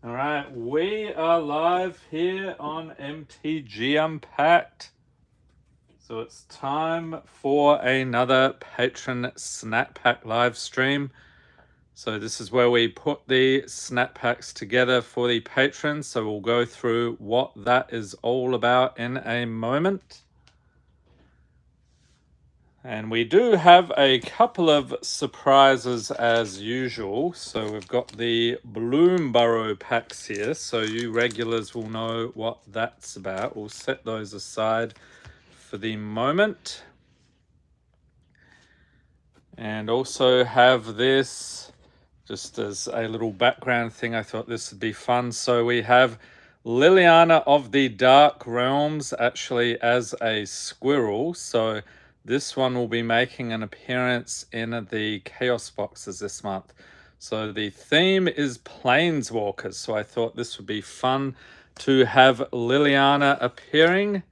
All right, we are live here on MTG Unpacked. So it's time for another Patron Snap Pack live stream. So this is where we put the snap packs together for the patrons. So we'll go through what that is all about in a moment. And we do have a couple of surprises as usual. So we've got the Bloomburrow packs here. So you regulars will know what that's about. We'll set those aside for the moment. And also have this just as a little background thing. I thought this would be fun. So we have Liliana of the Dark Realms actually as a squirrel. So this one will be making an appearance in the Chaos boxes this month. So the theme is Planeswalkers. So I thought this would be fun to have Liliana appearing.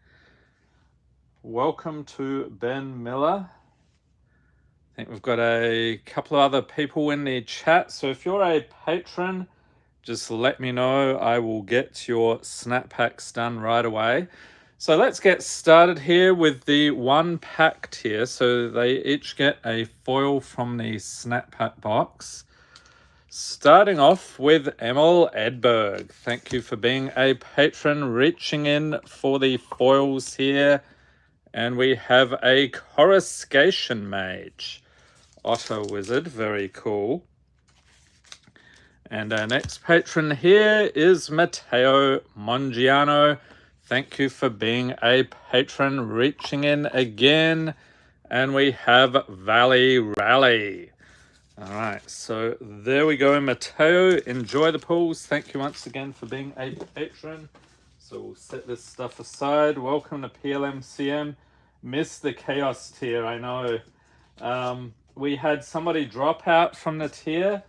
Welcome to Ben Miller. I think we've got a couple of other people in the chat. So if you're a patron, just let me know. I will get your snap packs done right away. So let's get started here with the one pack tier. So they each get a foil from the snap pack box. Starting off with Emil Edberg. Thank you for being a patron, reaching in for the foils here. And we have a Coruscation Mage. Otter Wizard, very cool. And our next patron here is Matteo Mongiano. Thank you for being a patron, reaching in again. And we have Valley Rally. All right, so there we go, Matteo. Enjoy the pools. Thank you once again for being a patron. So we'll set this stuff aside. Welcome to PLMCM. Missed the Chaos tier, I know. We had somebody drop out from the tier.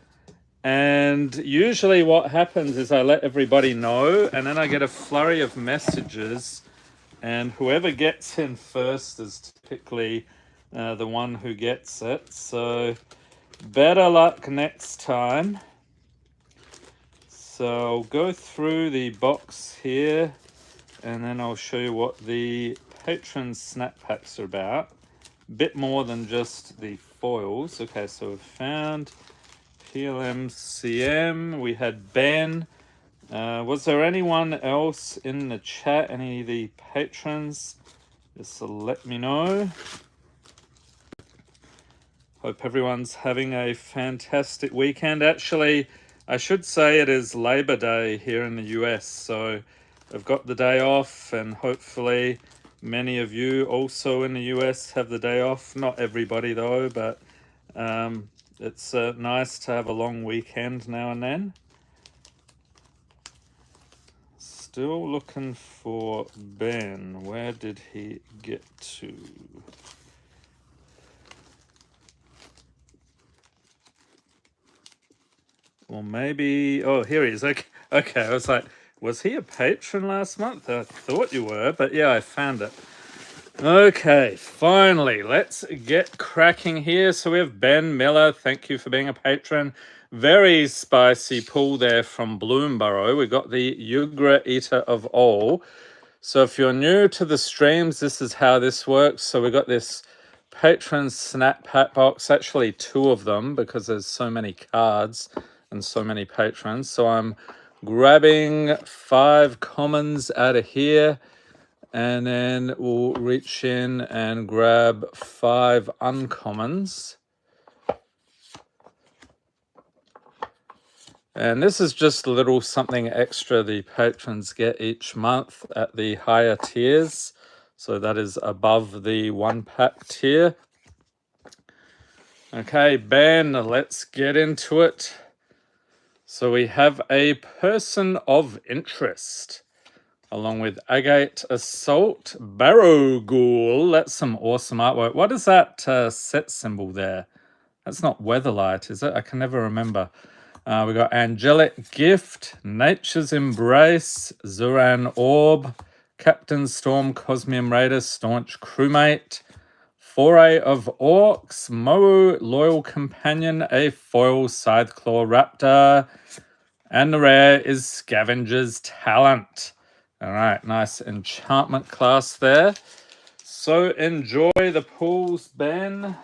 And usually what happens is I let everybody know, and then I get a flurry of messages, and whoever gets in first is typically the one who gets it. So better luck next time. So I'll go through the box here, and then I'll show you what the patron snap packs are about. A bit more than just the foils. Okay, so we've found PLMCM, we had Ben. Was there anyone else in the chat? Any of the patrons? Just let me know. Hope everyone's having a fantastic weekend. Actually, I should say it is Labor Day here in the US, so I've got the day off, and hopefully many of you also in the US have the day off. Not everybody though, but it's nice to have a long weekend now and then. Still looking for Ben. Where did he get to? Or maybe... Oh, here he is. Okay, I was like, was he a patron last month? I thought you were, but yeah, I found it. Okay, finally, let's get cracking here. So we have Ben Miller. Thank you for being a patron. Very spicy pull there from Bloomburrow. We got the Yugra Eater of All. So if you're new to the streams, this is how this works. So we got this patron snap pack box, actually two of them because there's so many cards and so many patrons. So I'm grabbing 5 commons out of here. And then we'll reach in and grab 5 uncommons. And this is just a little something extra the patrons get each month at the higher tiers. So that is above the 1-pack tier. Okay, Ben, let's get into it. So we have a Person of Interest, along with Agate Assault, Barrow Ghoul. That's some awesome artwork. What is that set symbol there? That's not Weatherlight, is it? I can never remember. We got Angelic Gift, Nature's Embrace, Zuran Orb, Captain Storm, Cosmium Raider, Staunch Crewmate, Foray of Orcs, Moe, Loyal Companion, a foil Scytheclaw Raptor, And the rare is Scavenger's Talent. All right, nice enchantment class there. So enjoy the pulls, Ben.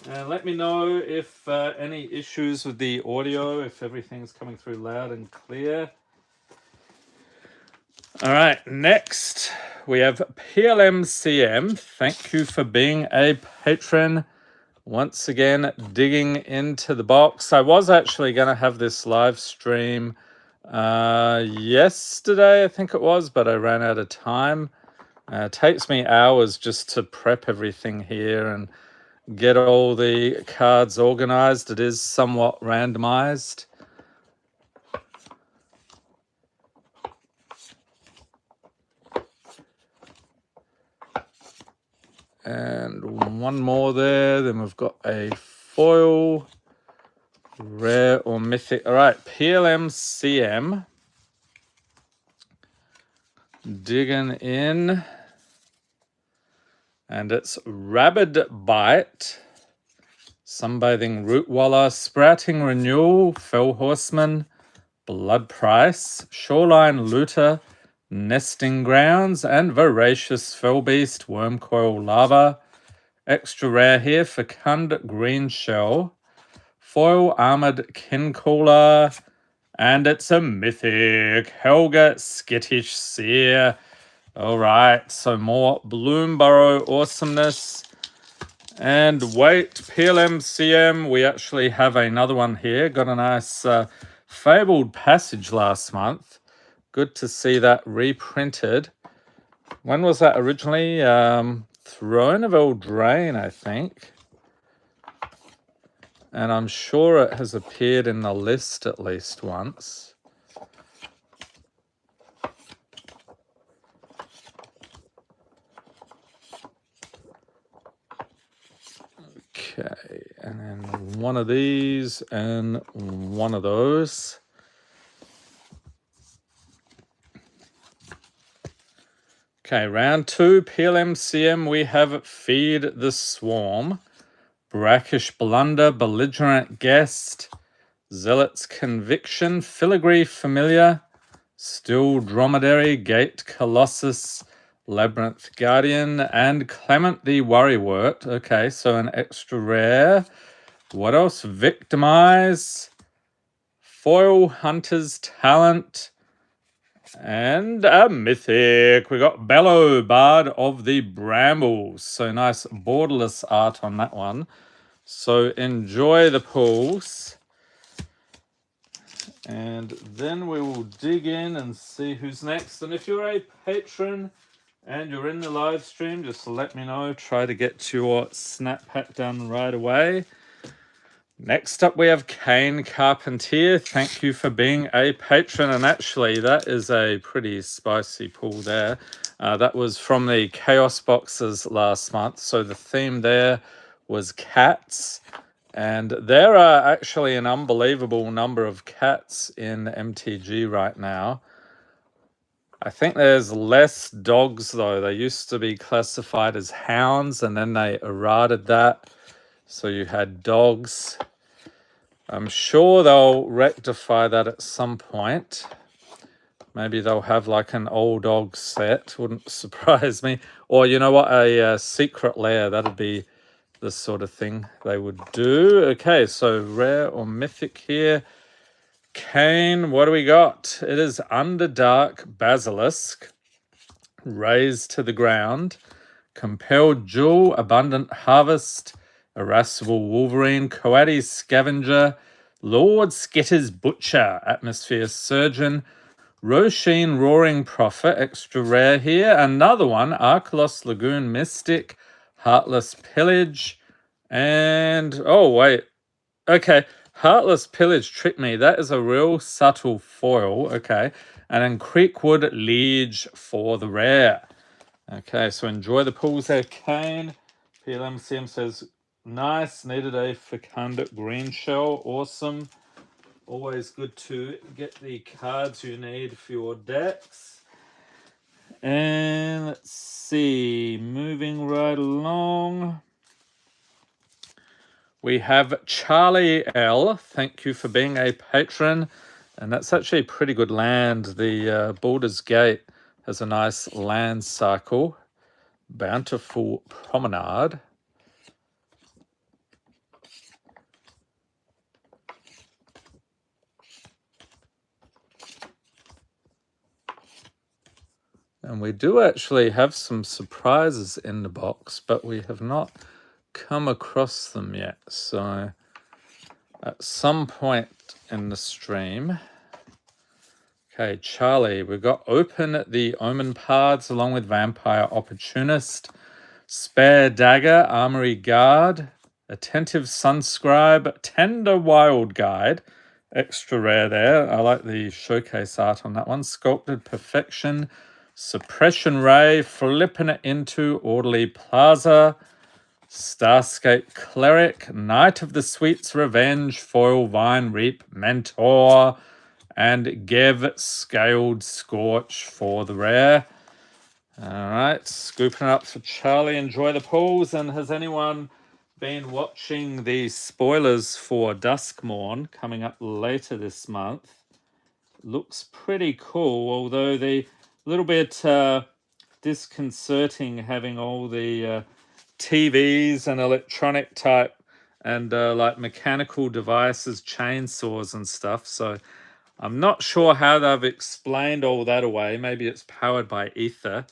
And let me know if any issues with the audio, if everything's coming through loud and clear. All right, next we have PLMCM. Thank you for being a patron. Once again, digging into the box. I was actually going to have this live stream yesterday, I think it was, but I ran out of time. It takes me hours just to prep everything here and get all the cards organized. It is somewhat randomized. And one more there. Then we've got a foil, rare or mythic. All right, PLMCM. Digging in. And it's Rabid Bite, Sunbathing Rootwalla, Sprouting Renewal, Fell Horseman, Blood Price, Shoreline Looter, Nesting Grounds, and Voracious Fellbeast, Wormcoil Lava. Extra rare here, Fecund Green Shell, Foil Armored Kincooler, and it's a mythic, Helga Skittish Seer. All right, so more Bloomburrow awesomeness. And wait, PLMCM, we actually have another one here. Got a nice Fabled Passage last month. Good to see that reprinted. When was that originally? Throne of Eldraine, I think. And I'm sure it has appeared in the list at least once. Okay, and then one of these and one of those. Okay, round 2, PLMCM, we have Feed the Swarm, Brackish Blunder, Belligerent Guest, Zealot's Conviction, Filigree Familiar, Still Dromedary, Gate Colossus, Labyrinth Guardian, and Clement the Worrywart. Okay, so an extra rare. What else? Victimize, Foil Hunter's Talent, and a mythic. We got Bellow, Bard of the Brambles. So nice borderless art on that one. So enjoy the pulls. And then we will dig in and see who's next. And if you're a patron and you're in the live stream, just let me know. Try to get your snap pack done right away. Next up, we have Kane Carpentier. Thank you for being a patron. And actually, that is a pretty spicy pull there. That was from the Chaos boxes last month. So the theme there was cats. And there are actually an unbelievable number of cats in MTG right now. I think there's less dogs, though. They used to be classified as hounds, and then they errated that. So you had dogs. I'm sure they'll rectify that at some point. Maybe they'll have like an old dog set. Wouldn't surprise me. Or you know what? A secret lair. That'd be the sort of thing they would do. Okay, so rare or mythic here. Kane, what do we got? It is Underdark Basilisk, Razed to the Ground, Compelled Jewel, Abundant Harvest, Irascible Wolverine, Coatis Scavenger, Lord Skitter's Butcher, Atmosphere Surgeon, Roshin Roaring Prophet, extra rare here. Another one, Arkelos Lagoon Mystic, Heartless Pillage, and oh wait, okay, Heartless Pillage tricked me. That is a real subtle foil. Okay, and then Creekwood Liege for the rare. Okay, so enjoy the pulls there, Kane. PLMCM says nice. Needed a Fecund Green Shell. Awesome. Always good to get the cards you need for your decks. And let's see, moving right along. We have Charlie L. Thank you for being a patron. And that's actually pretty good land. The Baldur's Gate has a nice land cycle. Bountiful Promenade. And we do actually have some surprises in the box, but we have not come across them yet. So at some point in the stream. Okay, Charlie, we've got Open the Omen Paths along with Vampire Opportunist, Spare Dagger, Armory Guard, Attentive Sunscribe, Tender Wild Guide, extra rare there. I like the showcase art on that one. Sculpted Perfection, Suppression Ray, Flipping It Into Orderly Plaza, Starscape Cleric, Knight of the Sweets Revenge, Foil Vine Reap, Mentor, and Gev Scaled Scorch for the rare. All right, scooping it up for Charlie. Enjoy the pulls. And has anyone been watching the spoilers for Duskmorn coming up later this month? Looks pretty cool, although the little bit disconcerting having all the TVs and electronic type and like mechanical devices, chainsaws and stuff. So I'm not sure how they've explained all that away. Maybe it's powered by ether.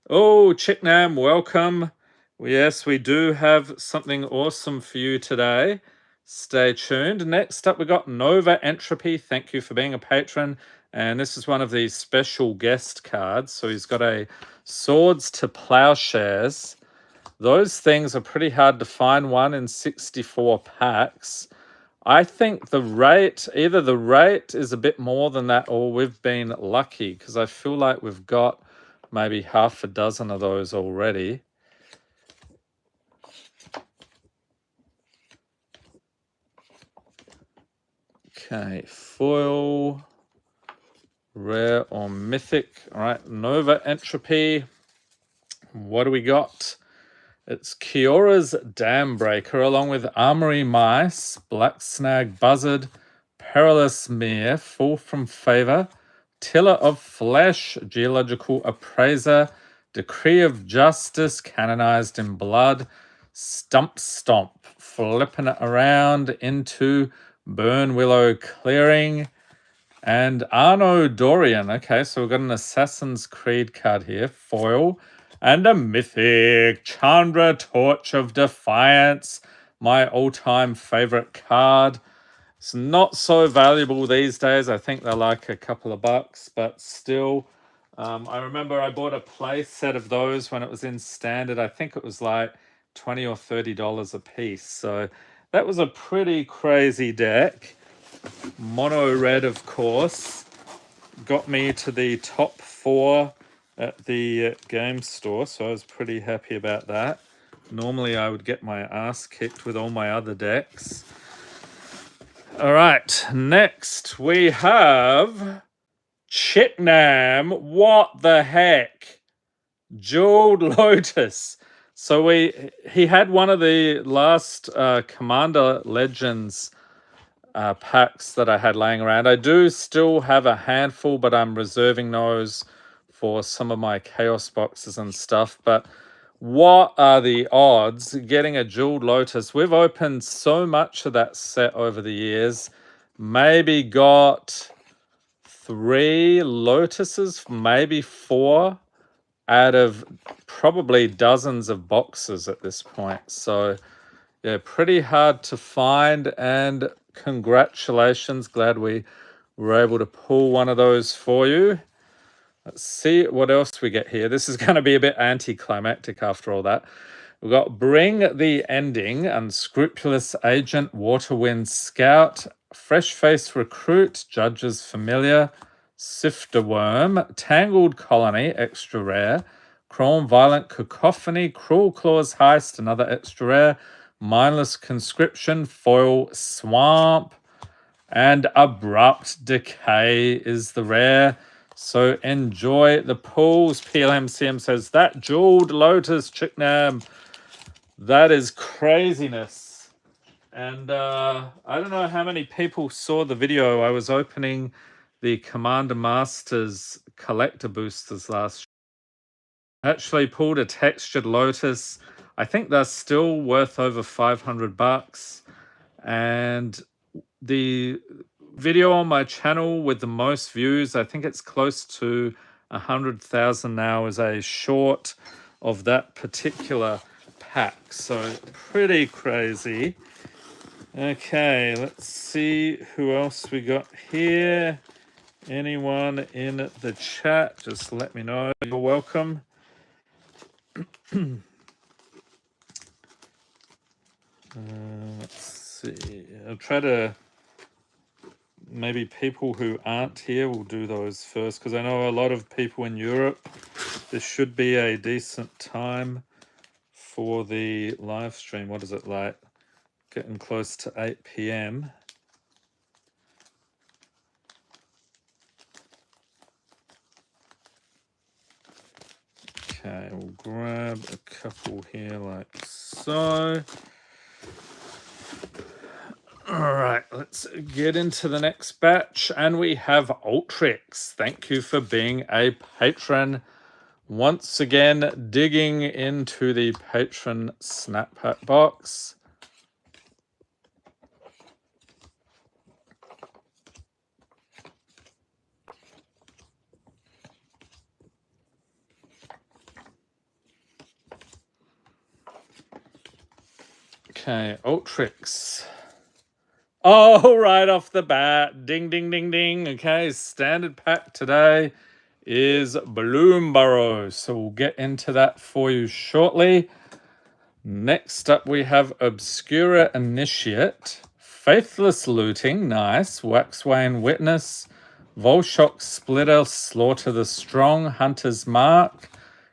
Oh, Chicknam, welcome. Yes, we do have something awesome for you today. Stay tuned. Next up, we got Nova Entropy. Thank you for being a patron. And this is one of these special guest cards. So he's got a Swords to Plowshares. Those things are pretty hard to find, one in 64 packs. I think the rate, either the rate is a bit more than that or we've been lucky because I feel like we've got maybe half a dozen of those already. Okay, foil, rare or mythic. All right, Nova Entropy. What do we got? It's Kiora's Dam Breaker along with Armory Mice, Black Snag Buzzard, Perilous Mere, Fall from Favor, Tiller of Flesh, Geological Appraiser, Decree of Justice, Canonized in Blood, Stump Stomp, flipping it around into Burn Willow Clearing, and Arno Dorian. Okay, so we've got an Assassin's Creed card here, foil, and a mythic, Chandra Torch of Defiance, my all-time favorite card. It's not so valuable these days. I think they're like a couple of bucks, but still. I remember I bought a play set of those when it was in standard. I think it was like $20 or $30 a piece. So that was a pretty crazy deck. Mono red, of course, got me to the top 4 at the game store, so I was pretty happy about that. Normally I would get my ass kicked with all my other decks. All right, next we have Chicknam. What the heck? Jeweled Lotus. So he had one of the last Commander Legends packs that I had laying around. I do still have a handful, but I'm reserving those for some of my Chaos boxes and stuff. But what are the odds getting a Jeweled Lotus? We've opened so much of that set over the years. Maybe got 3 Lotuses, maybe 4 out of probably dozens of boxes at this point. So yeah, pretty hard to find, and congratulations. Glad we were able to pull one of those for you. Let's see what else we get here. This is going to be a bit anticlimactic after all that. We've got Bring the Ending, Unscrupulous Agent, Waterwind Scout, Fresh Face Recruit, Judge's Familiar, Sifter Worm, Tangled Colony, extra rare, Chrome Violent Cacophony, Cruel Claws Heist, another extra rare, Mindless Conscription, Foil Swamp, and Abrupt Decay is the rare. So enjoy the pulls. PLMCM says, that Jeweled Lotus, Chicknam, that is craziness. And I don't know how many people saw the video. I was opening the Commander Masters collector boosters last year. Actually pulled a textured Lotus. I think they're still worth over $500. And the video on my channel with the most views, I think it's close to 100,000 now, is a short of that particular pack. So pretty crazy. Okay, let's see who else we got here. Anyone in the chat, just let me know. You're welcome. Let's see. I'll try to... Maybe people who aren't here will do those first, because I know a lot of people in Europe. This should be a decent time for the live stream. What is it like? Getting close to 8 p.m. Okay, we'll grab a couple here like so. All right, let's get into the next batch. And we have Ultrix. Thank you for being a patron. Once again, digging into the Patron Snap Pack box. Okay, Ultrix. Oh, right off the bat. Ding, ding, ding, ding. Okay, standard pack today is Bloom Burrow. So we'll get into that for you shortly. Next up, we have Obscura Initiate. Faithless Looting. Nice. Waxwane Witness. Volshock Splitter. Slaughter the Strong. Hunter's Mark.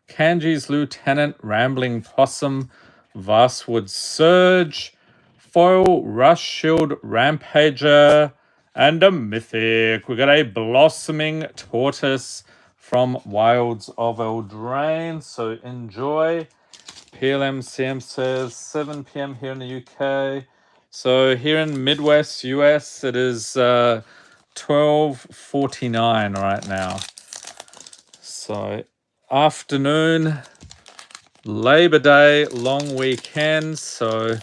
Kanji's Lieutenant. Rambling Possum. Vastwood Surge. Foil, Rush Shield, Rampager, and a Mythic. We got a Blossoming Tortoise from Wilds of Eldraine. So enjoy. PLMCM says 7 p.m. here in the UK. So here in Midwest US, it is 12:49 right now. So afternoon, Labor Day, long weekend. So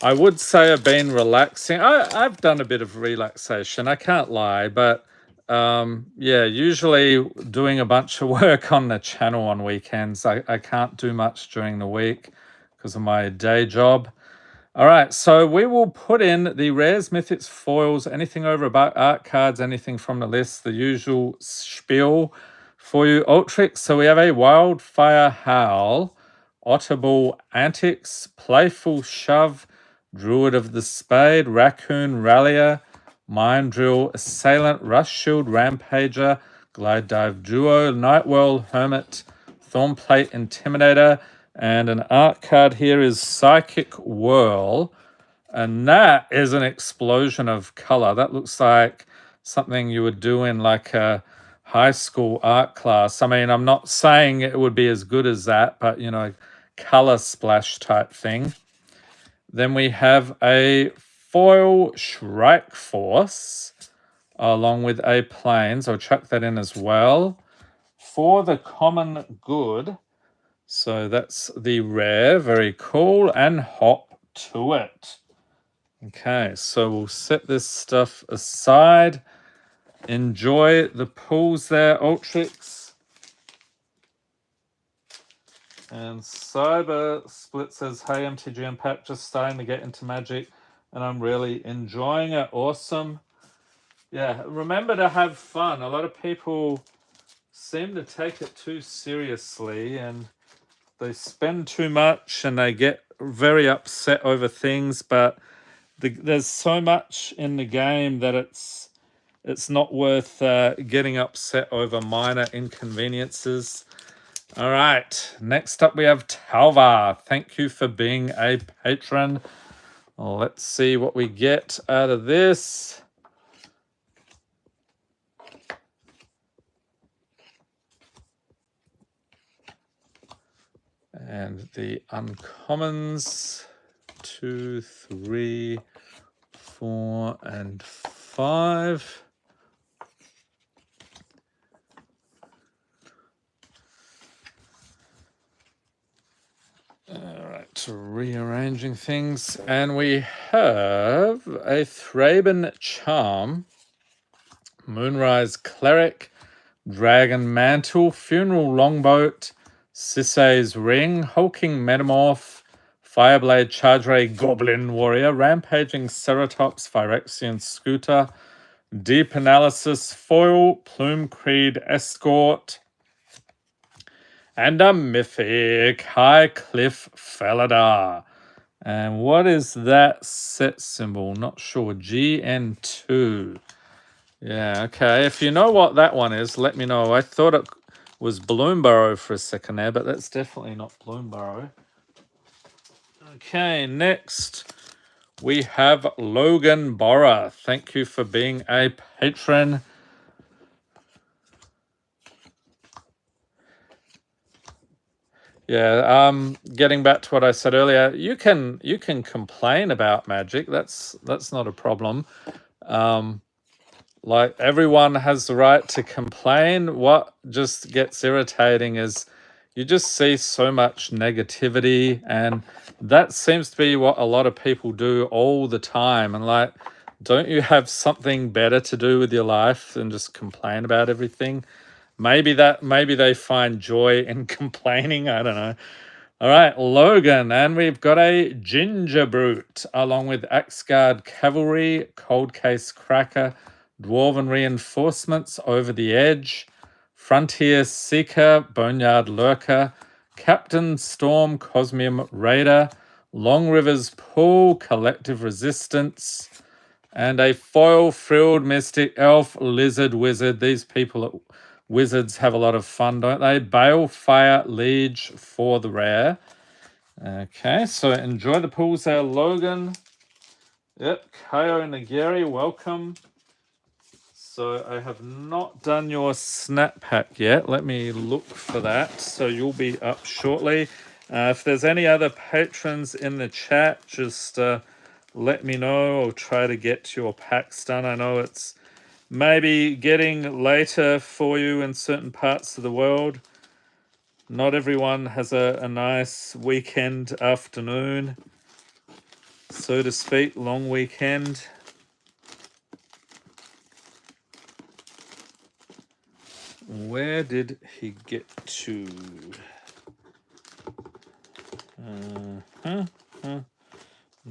I would say I've been relaxing. I've done a bit of relaxation, I can't lie, but yeah, usually doing a bunch of work on the channel on weekends. I can't do much during the week because of my day job. All right, so we will put in the rares, mythics, foils, anything over about art cards, anything from the list, the usual spiel for you. Ultrix, so we have a Wildfire Howl, Otterball Antics, Playful Shove, Druid of the Spade, Raccoon Rallier, Mind Drill, Assailant, Rush Shield, Rampager, Glide Dive Duo, Nightwell, Hermit, Thornplate, Intimidator, and an art card here is Psychic Whirl, and that is an explosion of color. That looks like something you would do in like a high school art class. I mean, I'm not saying it would be as good as that, but you know, color splash type thing. Then we have a foil Shrike Force along with a Plains. I'll chuck that in as well for the common good. So that's the rare, very cool, and hop to it. Okay, so we'll set this stuff aside. Enjoy the pulls there, Ultrix. And Cyber Split says, hey, MTG and Pat, just starting to get into Magic, and I'm really enjoying it. Awesome. Yeah, remember to have fun. A lot of people seem to take it too seriously, and they spend too much, and they get very upset over things, but there's so much in the game that it's not worth getting upset over minor inconveniences. All right, next up we have Talvar. Thank you for being a patron. Let's see what we get out of this. And the uncommons. 2, 3, 4, and 5. Alright, rearranging things. And we have a Thraben Charm, Moonrise Cleric, Dragon Mantle, Funeral Longboat, Sisay's Ring, Hulking Metamorph, Fireblade Charge Ray Goblin Warrior, Rampaging Ceratops Phyrexian Scooter, Deep Analysis Foil, Plume Creed Escort, and a mythic High Cliff Felidar. And what is that set symbol? Not sure. GN2. Yeah, okay. If you know what that one is, let me know. I thought it was Bloomburrow for a second there, but that's definitely not Bloomburrow. Okay, next we have Logan Borra. Thank you for being a patron. Yeah, getting back to what I said earlier, you can complain about Magic. That's not a problem. Like, everyone has the right to complain. What just gets irritating is you just see so much negativity, and that seems to be what a lot of people do all the time. And like, don't you have something better to do with your life than just complain about everything? Maybe they find joy in complaining. I don't know. All right, Logan, and we've got a Ginger Brute along with Axguard Cavalry, Cold Case Cracker, Dwarven Reinforcements, Over the Edge, Frontier Seeker, Boneyard Lurker, Captain Storm, Cosmium Raider, Long River's Pool, Collective Resistance, and a foil frilled Mystic Elf Lizard Wizard. These people at Wizards have a lot of fun, don't they? Balefire Liege for the rare. Okay, so enjoy the pools there, Logan. Yep, Kaio Nagiri, welcome. So I have not done your snap pack yet. Let me look for that. So you'll be up shortly. If there's any other patrons in the chat, just let me know. I'll try to get your packs done. I know it's maybe getting later for you in certain parts of the world. Not everyone has a nice weekend afternoon, so to speak, long weekend. Where did he get to?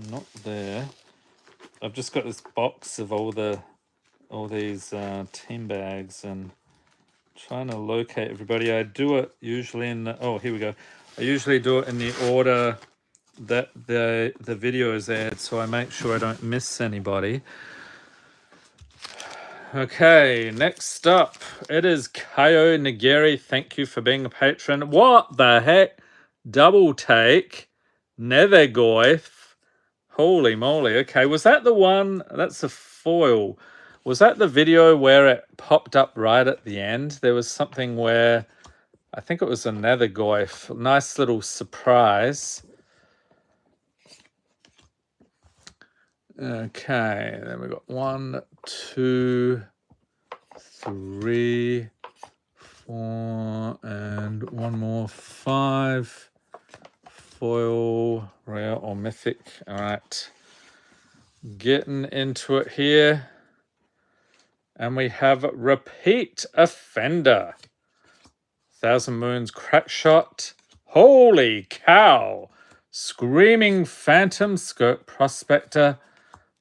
Not there. I've just got this box of all these team bags and trying to locate everybody. I do it usually in oh, here we go. I usually do it in the order that the video is aired, so I make sure I don't miss anybody. Okay, next up, it is Kaio Nagiri. Thank you for being a patron. What the heck? Double take, Nethergoyf. Holy moly. Okay, was that the one? That's a foil. Was that the video where it popped up right at the end? There was something where, I think it was a Nethergoyf. Nice little surprise. Okay, then we got 1, 2, 3, 4, and one more 5. Foil, rare, or mythic. All right, getting into it here. And we have Repeat Offender. Thousand Moons Crackshot. Holy cow! Screaming Phantom, Skirt Prospector,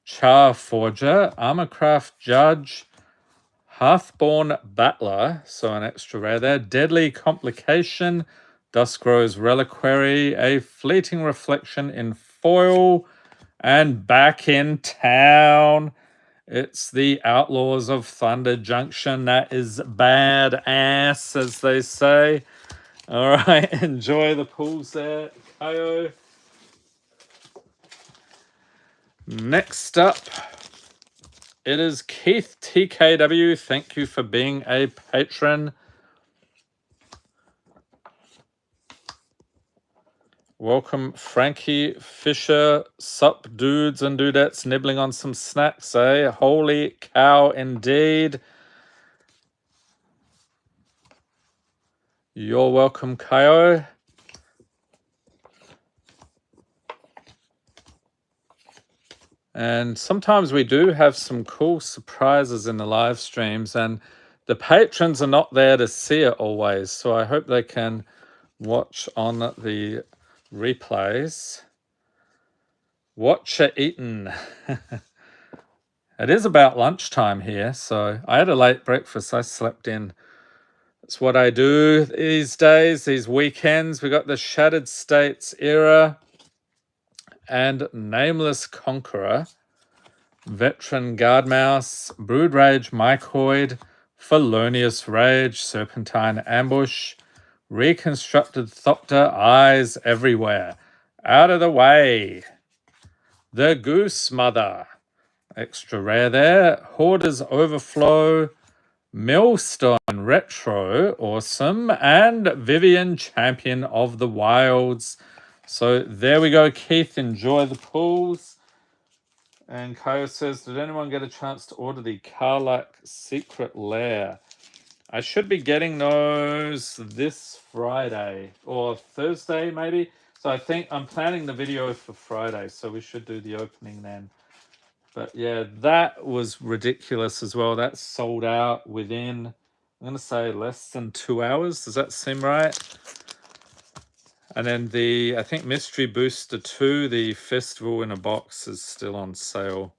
Char Forger, Armorcraft Judge, Hearthborn Battler, so an extra rare there, Deadly Complication, Duskrose Reliquary, a Fleeting Reflection in foil, and back in town, it's the Outlaws of Thunder Junction. That is badass, as they say. All right, enjoy the pools there, Kaio. Next up, it is Keith TKW. Thank you for being a patron. Welcome, Frankie Fisher. Sup, dudes and dudettes, nibbling on some snacks, eh? Holy cow, indeed. You're welcome, Kaio. And sometimes we do have some cool surprises in the live streams, and the patrons are not there to see it always. So I hope they can watch on the replays. Watch it eaten. It is about lunchtime here, so I had a late breakfast. I slept in. It's what I do these days, these weekends. We got the Shattered States era and Nameless Conqueror, Veteran Guardmouse, Brood Rage Mycoid, Felonious Rage, Serpentine Ambush, Reconstructed Thopter, Eyes Everywhere. Out of the way. The Goose Mother. Extra rare there. Hoarder's Overflow, Millstone Retro, awesome, and Vivian Champion of the Wilds. So there we go, Keith. Enjoy the pulls. And Kyle says, did anyone get a chance to order the Karlak Secret Lair? I should be getting those this Friday or Thursday, maybe. So I think I'm planning the video for Friday, so we should do the opening then. But yeah, that was ridiculous as well. That sold out within, I'm going to say, less than 2 hours. Does that seem right? And then I think Mystery Booster 2, the Festival in a Box, is still on sale.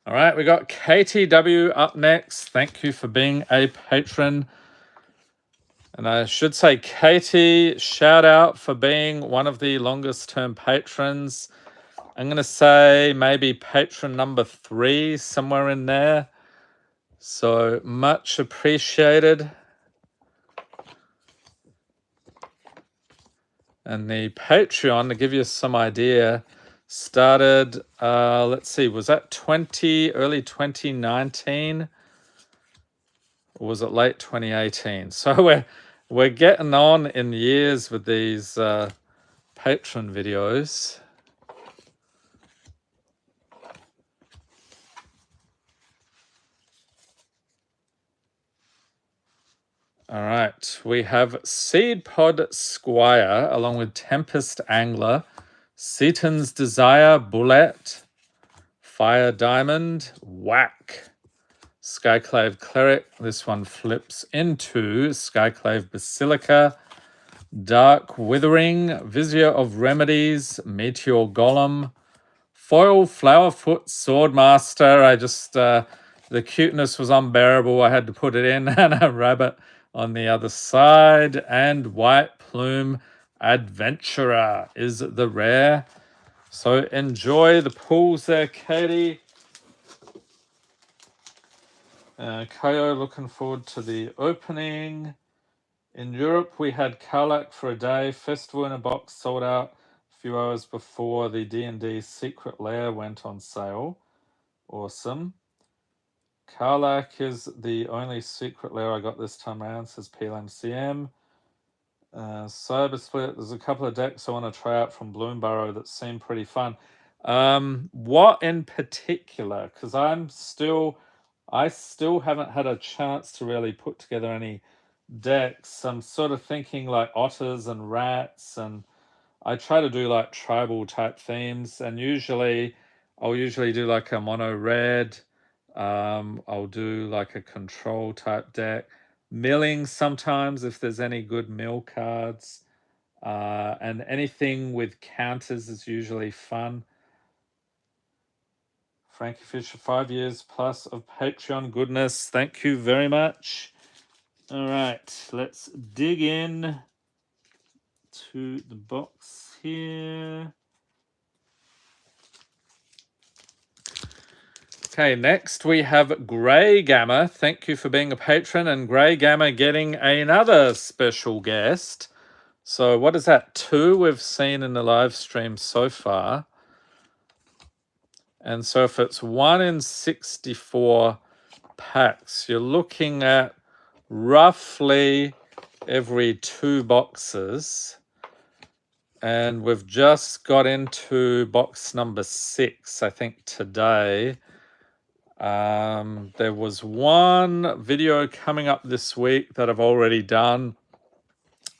All right, we got KTW up next. Thank you for being a patron. And I should say, Katie, shout out for being one of the longest term patrons. I'm going to say maybe patron number 3, somewhere in there. So much appreciated. And the Patreon, to give you some idea, started, let's see, was that early 2019? Or was it late 2018? So we're getting on in years with these patron videos. All right, we have Seed Pod Squire along with Tempest Angler, Seaton's Desire, Bullet, Fire Diamond, Whack, Skyclave Cleric. This one flips into Skyclave Basilica, Dark Withering, Vizier of Remedies, Meteor Golem, Foil Flowerfoot Swordmaster. I just, the cuteness was unbearable. I had to put it in, and a rabbit on the other side. And White Plume Adventurer is the rare. So enjoy the pulls there, Katie. Kaio, looking forward to the opening. In Europe, we had Karlak for a day. Festival in a Box sold out a few hours before the D&D Secret Lair went on sale. Awesome. Karlak is the only Secret Lair I got this time around, says PLMCM. Cyber Split, there's a couple of decks I want to try out from Bloomburrow that seem pretty fun. What in particular? Because I still haven't had a chance to really put together any decks. I'm sort of thinking like otters and rats, and I try to do like tribal type themes, and I'll usually do like a mono red. I'll do like a control type deck. Milling sometimes if there's any good mill cards. And anything with counters is usually fun. Frankie Fisher, 5 years plus of Patreon goodness. Thank you very much. All right, let's dig in to the box here. Okay, next we have Grey Gamma. Thank you for being a patron, and Grey Gamma getting another special guest. So what is that? 2 we've seen in the live stream so far. And so if it's 1 in 64 packs, you're looking at roughly every 2 boxes And we've just got into box number 6, I think, today. There was one video coming up this week that I've already done.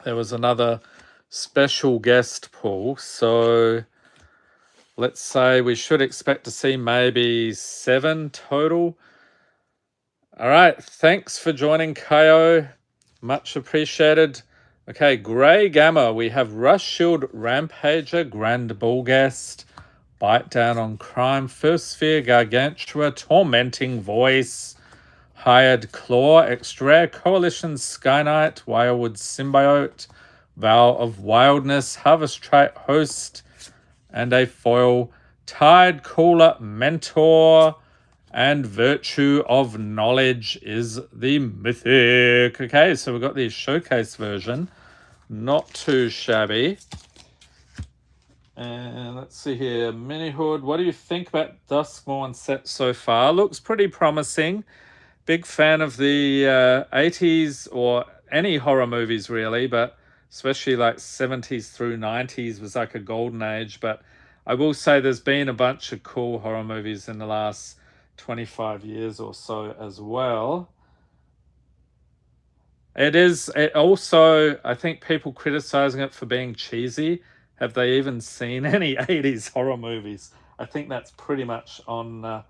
There was another special guest pull. So let's say we should expect to see maybe 7 total. All right. Thanks for joining, Kaio. Much appreciated. Okay, Grey Gamma. We have Rush Shield Rampager, Grand Bullgast, Bite Down on Crime, First Sphere, Gargantua, Tormenting Voice, Hired Claw, Extra Rare, Coalition Skyknight, Wirewood Symbiote, Vow of Wildness, Harvest Trait Host, and a foil Tide Cooler Mentor, and Virtue of Knowledge is the mythic. Okay, so we've got the showcase version. Not too shabby. And let's see here. Mini Hood, what do you think about Duskmourn set so far? Looks pretty promising. Big fan of the 80s or any horror movies really, but especially like 70s through 90s was like a golden age. But I will say there's been a bunch of cool horror movies in the last 25 years or so as well. It also, I think people criticizing it for being cheesy. Have they even seen any 80s horror movies? I think that's pretty much on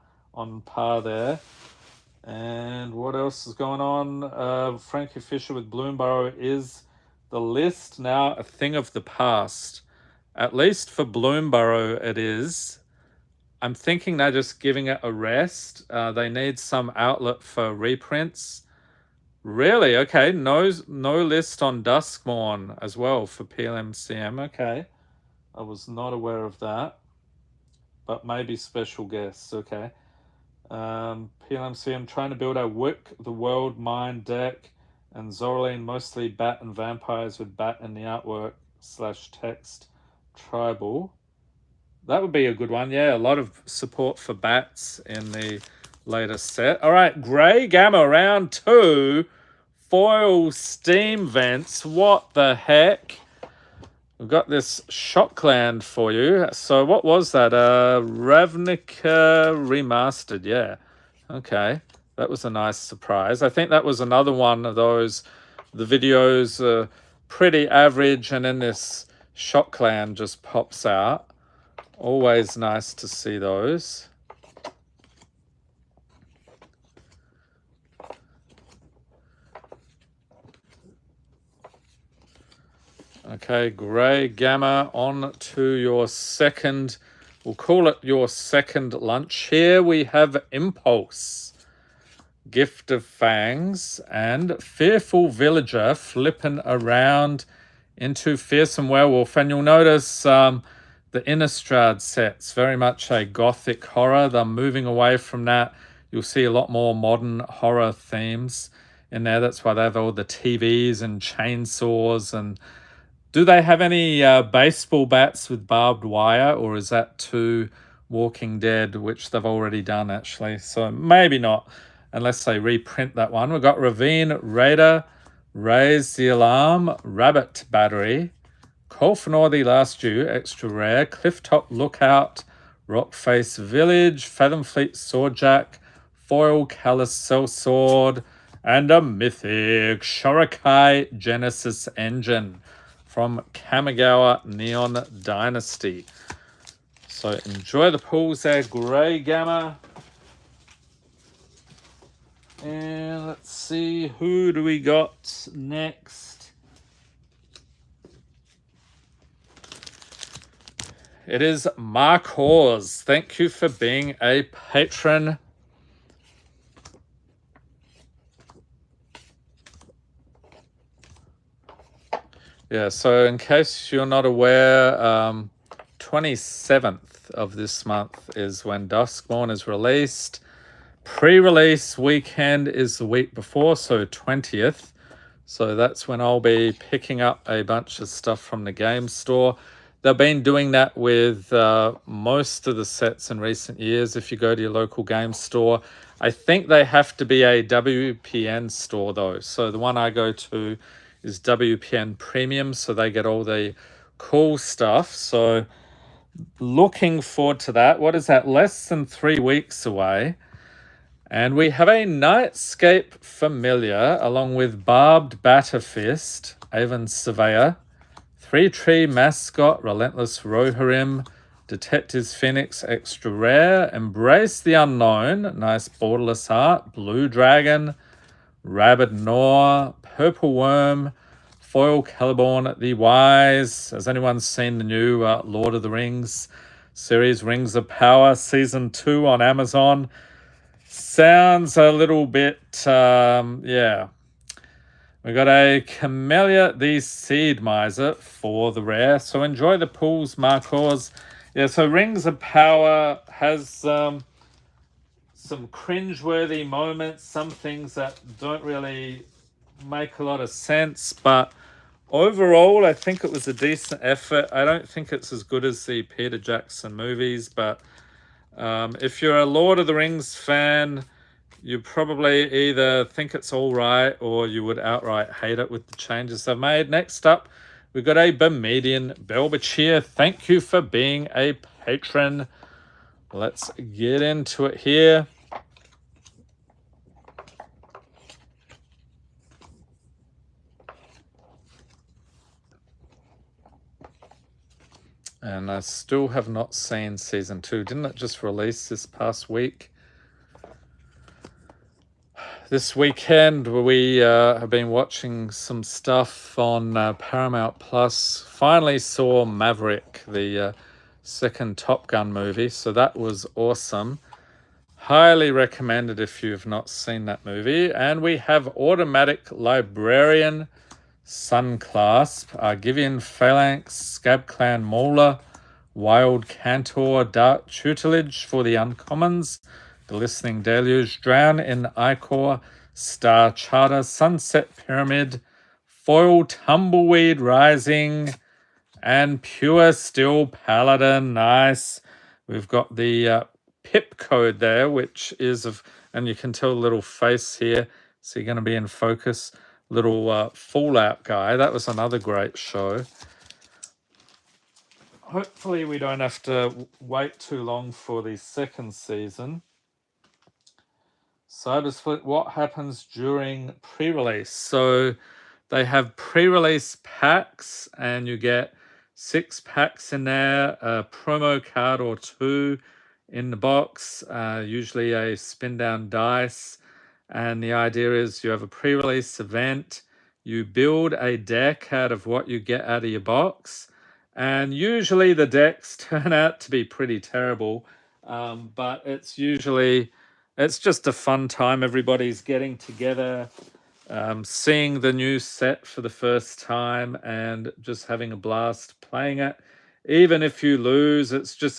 par there. And what else is going on? Frankie Fisher with Bloomborough. Is the list now a thing of the past? At least for Bloomborough it is. I'm thinking they're just giving it a rest. They need some outlet for reprints. Really? Okay. No list on Duskmourn as well for PLMCM. Okay. I was not aware of that. But maybe special guests. Okay. PLMCM trying to build a Wick the World Mind deck, and Zoraline mostly bat and vampires with bat in the artwork / text tribal. That would be a good one. Yeah, a lot of support for bats in the latest set. All right, Grey Gamma round 2. Foil Steam Vents. What the heck? We've got this Shockland for you. So what was that? Ravnica Remastered. Yeah. Okay. That was a nice surprise. I think that was another one of those. The videos are pretty average, and then this Shockland just pops out. Always nice to see those. Okay, Grey Gamma, on to your second, we'll call it your second lunch. Here we have Impulse, Gift of Fangs, and Fearful Villager flipping around into Fearsome Werewolf. And you'll notice the Innistrad set's very much a gothic horror. They're moving away from that. You'll see a lot more modern horror themes in there. That's why they have all the TVs and chainsaws. And do they have any baseball bats with barbed wire, or is that too Walking Dead, which they've already done actually? So maybe not, unless they reprint that one. We've got Ravine Raider, Raise the Alarm, Rabbit Battery, Colfanor the Last Jew, Extra Rare, Clifftop Lookout, Rockface Village, Fathomfleet Swordjack, Foil Callous Sellsword, and a mythic Shurikai Genesis Engine from Kamigawa Neon Dynasty. So enjoy the pulls there, Grey Gamma. And let's see, who do we got next? It is Mark Hawes. Thank you for being a patron. Yeah, so in case you're not aware, 27th of this month is when Duskmourn is released. Pre-release weekend is the week before, so 20th. So that's when I'll be picking up a bunch of stuff from the game store. They've been doing that with most of the sets in recent years. If you go to your local game store, I think they have to be a WPN store though. So the one I go to is WPN Premium, so they get all the cool stuff. So looking forward to that. What is that? Less than 3 weeks away. And we have a Nightscape Familiar along with Barbed Batterfist, Avon Surveyor, Three Tree Mascot, Relentless Rohirrim, Detectives Phoenix Extra Rare, Embrace the Unknown, nice borderless art, Blue Dragon, Rabid Noir, Purple Worm, Foil Caliborn the Wise. Has anyone seen the new Lord of the Rings series, Rings of Power, Season 2 on Amazon? Sounds a little bit, yeah. We got a Camellia the Seed Miser for the rare. So enjoy the pools, Marcos. Yeah, so Rings of Power has some cringeworthy moments, some things that don't really make a lot of sense, but overall, I think it was a decent effort. I don't think it's as good as the Peter Jackson movies, but if you're a Lord of the Rings fan, you probably either think it's all right or you would outright hate it with the changes they've made. Next up, we've got a Bermudian Belbachir. Thank you for being a patron. Let's get into it here. And I still have not seen season 2. Didn't it just release this past week? This weekend, we have been watching some stuff on Paramount Plus. Finally saw Maverick, the second Top Gun movie, so that was awesome. Highly recommended if you've not seen that movie. And we have Automatic Librarian, Sunclasp, Argivian Phalanx, Scab Clan Mauler, Wild Cantor, Dark Tutelage for the Uncommons, The Listening Deluge, Drown in Ichor, Star Charter, Sunset Pyramid, Foil Tumbleweed Rising, and Pure Steel Paladin. Nice. We've got the pip code there, which is of, and you can tell a little face here. So you're going to be in focus. Little Fallout guy. That was another great show. Hopefully we don't have to wait too long for the second season. Cybersplit, what happens during pre-release? So they have pre-release packs and you get 6 packs in there, a promo card or 2 in the box, usually a spin down dice. And the idea is you have a pre-release event, you build a deck out of what you get out of your box, and usually the decks turn out to be pretty terrible, but it's just a fun time. Everybody's getting together, seeing the new set for the first time, and just having a blast playing it. Even if you lose,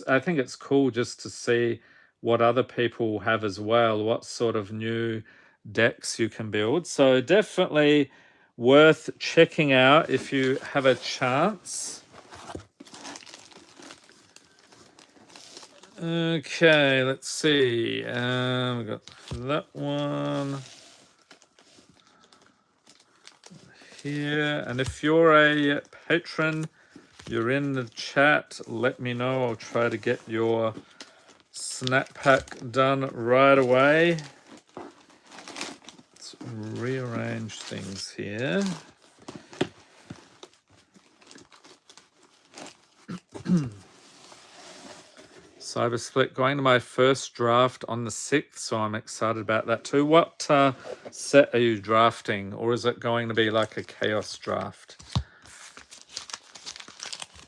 I think it's cool just to see what other people have as well, what sort of new decks you can build. So definitely worth checking out if you have a chance. Okay, let's see. We got that one here. And if you're a patron, you're in the chat, let me know. I'll try to get your snap pack done right away. Let's rearrange things here. Cybersplit going to my first draft on the 6th, so I'm excited about that too. What set are you drafting, or is it going to be like a chaos draft?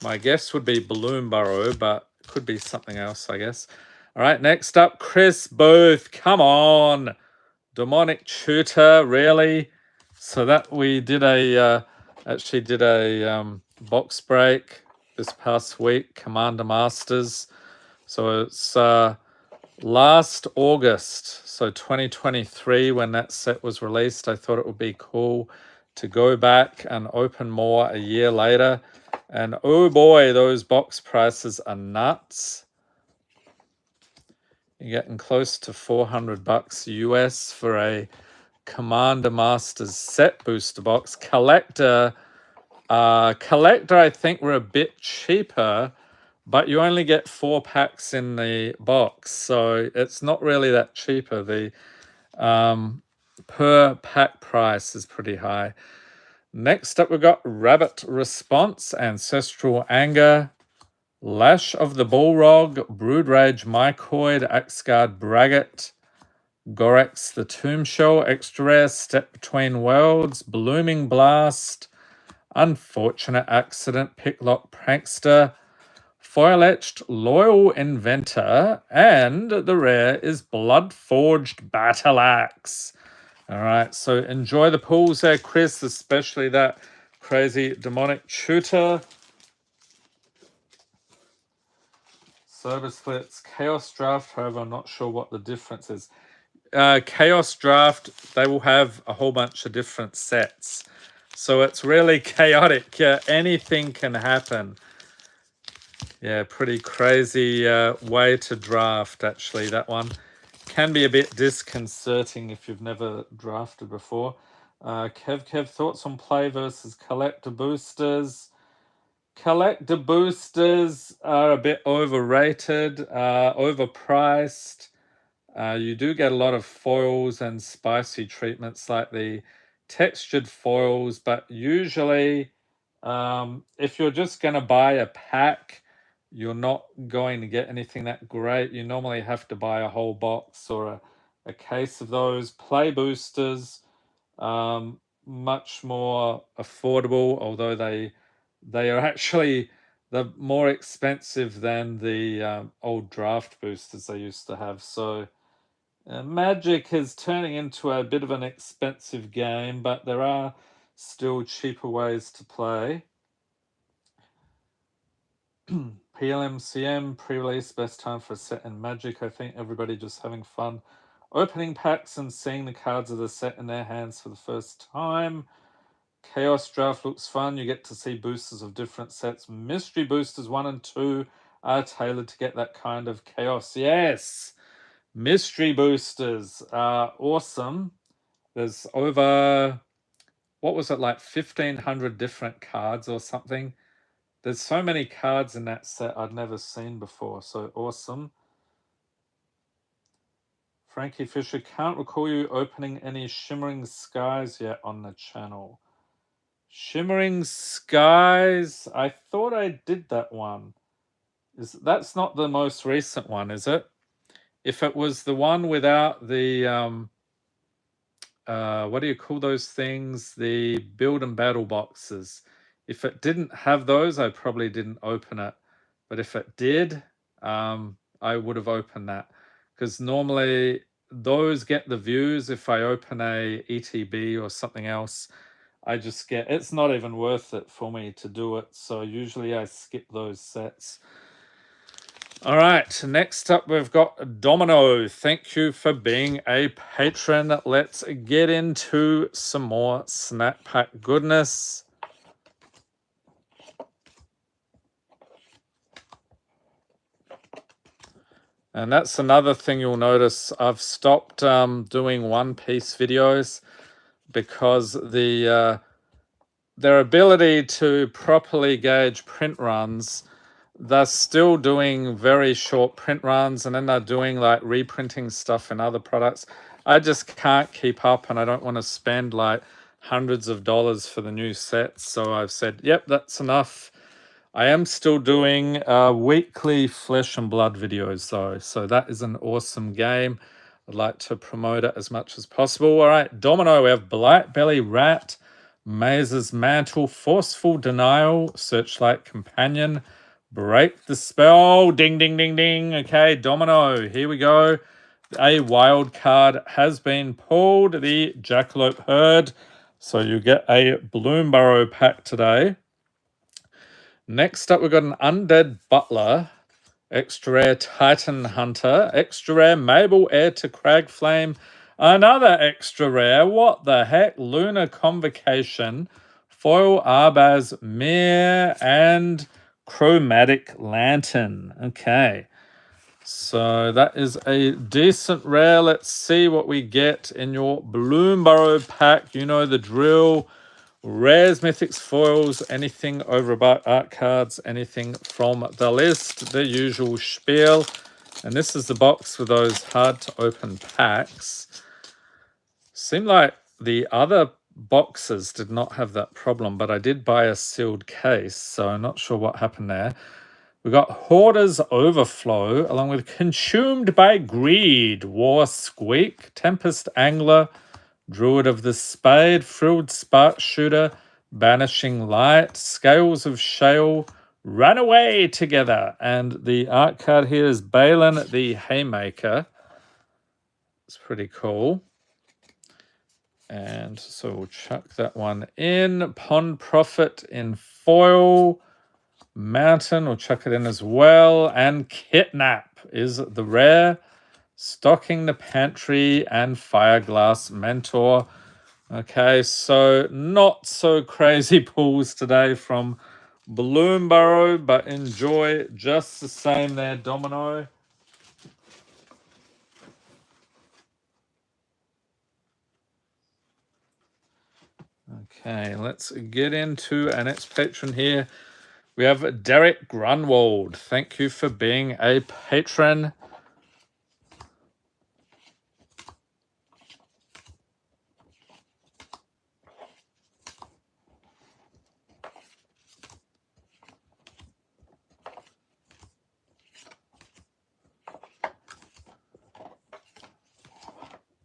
My guess would be Balloon Burrow, but it could be something else, I guess. All right, next up, Chris Booth. Come on. Demonic Tutor, really? So that we did actually did a box break this past week, Commander Masters. So it's last August, so 2023, when that set was released. I thought it would be cool to go back and open more a year later. And oh boy, those box prices are nuts. You're getting close to $400 US for a Commander Masters set booster box. Collector, Collector, I think, were a bit cheaper, but you only get 4 packs in the box, so it's not really that cheaper. The per pack price is pretty high. Next up, we've got Rabbit Response, Ancestral Anger, Lash of the Bullrog, Brood Rage Mycoid, Axguard Braggart, Gorex the Tomb Shell, Extra Rare, Step Between Worlds, Blooming Blast, Unfortunate Accident, Picklock Prankster, Foil Etched Loyal Inventor, and the rare is Blood Forged Battle Axe. All right, so enjoy the pulls there, Chris, especially that crazy demonic tutor. Sober Splits, Chaos Draft, however, I'm not sure what the difference is. Chaos Draft, they will have a whole bunch of different sets. So it's really chaotic. Anything can happen. Yeah, pretty crazy way to draft, actually, that one. Can be a bit disconcerting if you've never drafted before. Kev, thoughts on play versus collector boosters? Collector boosters are a bit overrated, overpriced. You do get a lot of foils and spicy treatments like the textured foils, but usually if you're just going to buy a pack, you're not going to get anything that great. You normally have to buy a whole box or a case of those. Play boosters, much more affordable, although they are actually more expensive than the old draft boosters they used to have. So Magic is turning into a bit of an expensive game, but there are still cheaper ways to play. PLMCM pre-release, best time for a set in Magic. I think everybody just having fun opening packs and seeing the cards of the set in their hands for the first time. Chaos Draft looks fun. You get to see boosters of different sets. Mystery boosters 1 and 2 are tailored to get that kind of chaos. Yes! Mystery boosters are awesome. There's over, what was it, like 1,500 different cards or something. There's so many cards in that set I'd never seen before, so awesome. Frankie Fisher, can't recall you opening any Shimmering Skies yet on the channel. Shimmering Skies, I thought I did that one. That's not the most recent one, is it? If it was the one without the, what do you call those things? The build and battle boxes. If it didn't have those, I probably didn't open it. But if it did, I would have opened that. Because normally those get the views. If I open a ETB or something else, I just get, it's not even worth it for me to do it. So usually I skip those sets. All right, next up we've got Domino. Thank you for being a patron. Let's get into some more snack pack goodness. And that's another thing you'll notice. I've stopped doing one-piece videos because their ability to properly gauge print runs, they're still doing very short print runs, and then they're doing like reprinting stuff in other products. I just can't keep up, and I don't want to spend like hundreds of dollars for the new sets. So I've said, yep, that's enough. I am still doing weekly Flesh and Blood videos though, so that is an awesome game. I'd like to promote it as much as possible. All right, Domino, we have Black Belly Rat, Maze's Mantle, Forceful Denial, Searchlight Companion, Break the Spell, ding, ding, ding, ding. Okay, Domino, here we go. A wild card has been pulled, the Jackalope Herd. So you get a Bloomburrow pack today. Next up, we've got an Undead Butler, extra rare Titan Hunter, extra rare Mabel Heir to Cragflame, another extra rare, what the heck, Lunar Convocation, foil Arbaz Mirror, and Chromatic Lantern. Okay, so that is a decent rare. Let's see what we get in your Bloomburrow pack. You know the drill. Rares, mythics, foils, anything over about art cards, anything from the list, the usual spiel. And this is the box with those hard to open packs. Seemed like the other boxes did not have that problem, but I did buy a sealed case, so I'm not sure what happened there. We got Hoarder's Overflow, along with Consumed by Greed, War Squeak, Tempest Angler, Druid of the Spade, Frilled Spark Shooter, Banishing Light, Scales of Shale, Run Away Together. And the art card here is Balin the Haymaker. It's pretty cool. And so we'll chuck that one in. Pond Prophet in foil. Mountain, we'll chuck it in as well. And Kidnap is the rare. Stocking the Pantry and Fireglass Mentor. Okay, so not so crazy pulls today from Bloomburrow, but enjoy just the same there, Domino. Okay, let's get into our next patron here. We have Derek Grunwald. Thank you for being a patron.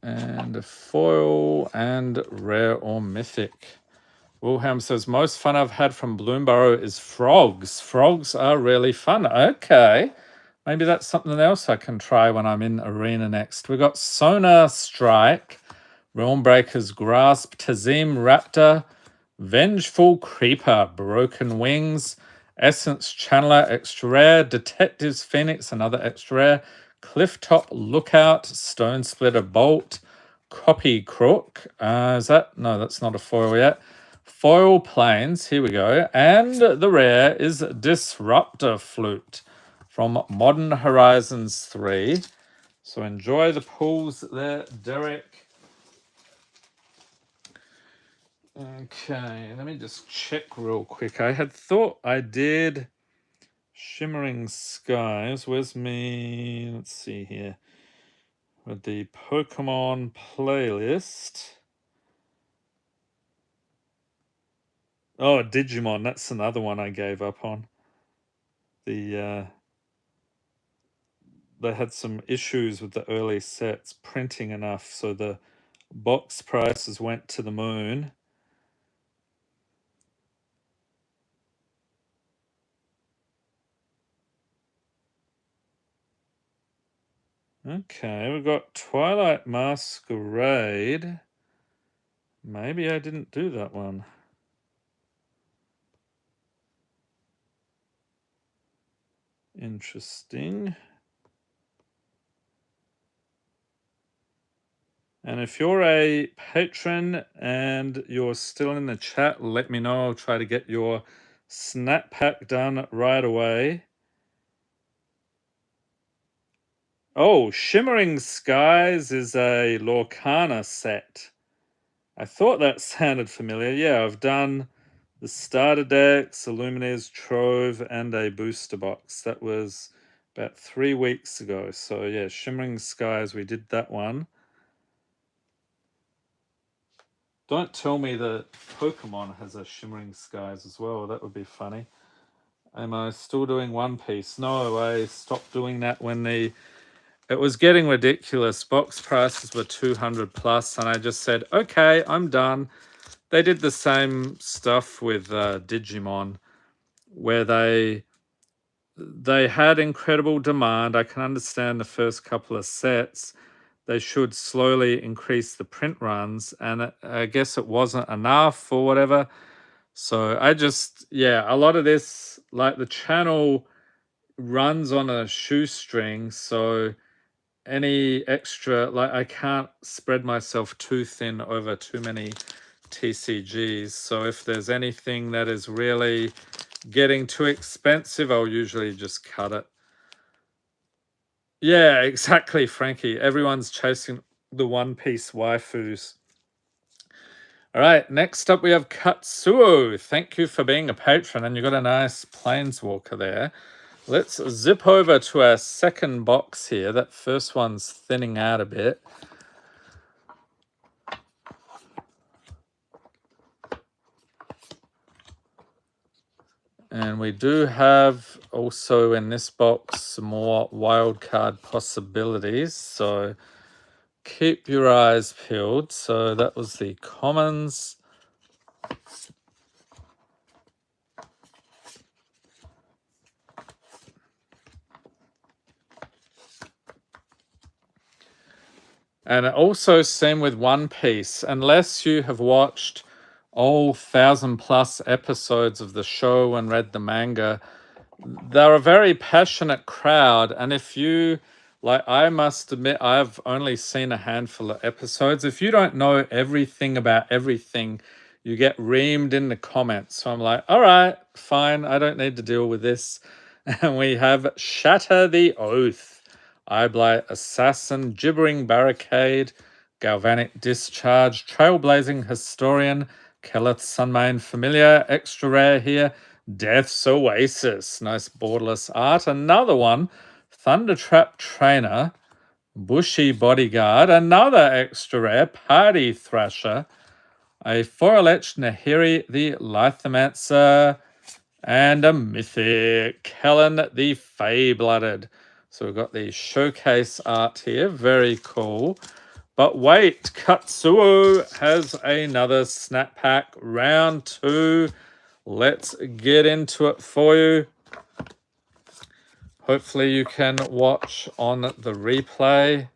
And a foil and rare or mythic. Wilhelm says, most fun I've had from Bloomburrow is frogs. Frogs are really fun. Okay. Maybe that's something else I can try when I'm in Arena next. We've got Sonar Strike, Realmbreaker's Grasp, Tazim Raptor, Vengeful Creeper, Broken Wings, Essence Channeler, Extra Rare, Detective's Phoenix, another Extra Rare, Clifftop Lookout, Stone Splitter Bolt, Copy Crook. Is that? No, that's not a foil yet. Foil Plains, here we go. And the rare is Disruptor Flute from Modern Horizons 3. So enjoy the pulls there, Derek. Okay, let me just check real quick. I had thought I did Shimmering Skies. Where's me? Let's see here. With the Pokemon playlist. Oh, Digimon. That's another one I gave up on. They had some issues with the early sets printing enough, so the box prices went to the moon. Okay, we've got Twilight Masquerade. Maybe I didn't do that one. Interesting. And if you're a patron and you're still in the chat, let me know. I'll try to get your snap pack done right away. Oh, Shimmering Skies is a Lorcana set. I thought that sounded familiar. Yeah, I've done the starter decks, Illuminator's Trove, and a booster box. That was about 3 weeks ago. So yeah, Shimmering Skies, we did that one. Don't tell me that Pokemon has a Shimmering Skies as well. That would be funny. Am I still doing One Piece? No, I stopped doing that when it was getting ridiculous. Box prices were 200 plus, and I just said, okay, I'm done. They did the same stuff with Digimon, where they had incredible demand. I can understand the first couple of sets. They should slowly increase the print runs, and I guess it wasn't enough or whatever. So I just, yeah, a lot of this, like the channel runs on a shoestring, so any extra, like I can't spread myself too thin over too many TCGs. So if there's anything that is really getting too expensive, I'll usually just cut it. Yeah, exactly, Frankie. Everyone's chasing the One Piece waifus. All right, next up we have Katsuo. Thank you for being a patron, and you got a nice Planeswalker there. Let's zip over to our second box here. That first one's thinning out a bit. And we do have also in this box some more wildcard possibilities. So keep your eyes peeled. So that was the commons. And also same with One Piece. Unless you have watched all 1,000+ episodes of the show and read the manga, they're a very passionate crowd. And if you, like, I must admit, I've only seen a handful of episodes. If you don't know everything about everything, you get reamed in the comments. So I'm like, all right, fine, I don't need to deal with this. And we have Shatter the Oath. Eyeblight Assassin, Gibbering Barricade, Galvanic Discharge, Trailblazing Historian, Keleth Sunmane Familiar, extra rare here, Death's Oasis, nice borderless art. Another one, Thundertrap Trainer, Bushy Bodyguard, another extra rare, Party Thrasher, a Forelech Nahiri the Lithomancer, and a mythic, Kellen the Fey-Blooded. So we've got the showcase art here, very cool. But wait, Katsuo has another snap pack, round 2. Let's get into it for you. Hopefully you can watch on the replay.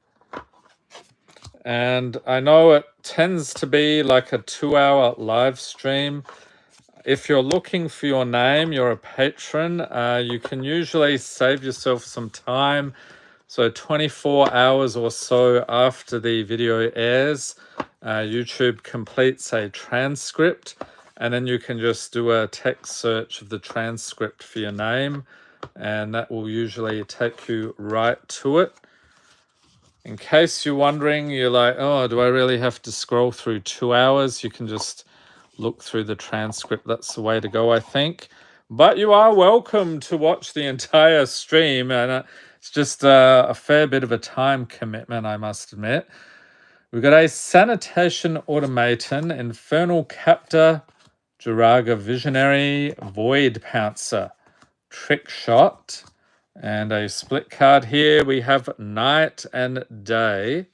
And I know it tends to be like a 2-hour live stream. If you're looking for your name, you're a patron, you can usually save yourself some time. So 24 hours or so after the video airs, YouTube completes a transcript, and then you can just do a text search of the transcript for your name, and that will usually take you right to it. In case you're wondering, you're like, oh, do I really have to scroll through 2 hours? You can just look through the transcript. That's the way to go, I think. But you are welcome to watch the entire stream, and it's just a fair bit of a time commitment, I must admit. We've got a Sanitation Automaton, Infernal Captor, Jiraga Visionary, Void Pouncer, Trick Shot, and a split card here. We have Night and Day,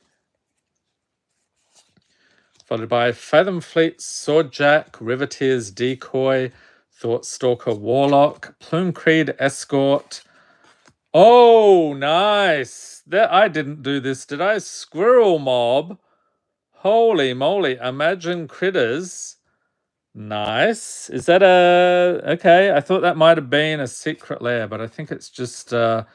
followed by Fathomfleet, Swordjack, Riveteer's Decoy, Thoughtstalker Warlock, Plumecreed Escort. Oh, nice. I didn't do this, did I? Squirrel Mob. Holy moly. Imagine Critters. Nice. Is that a... Okay, I thought that might have been a secret lair, but I think it's just out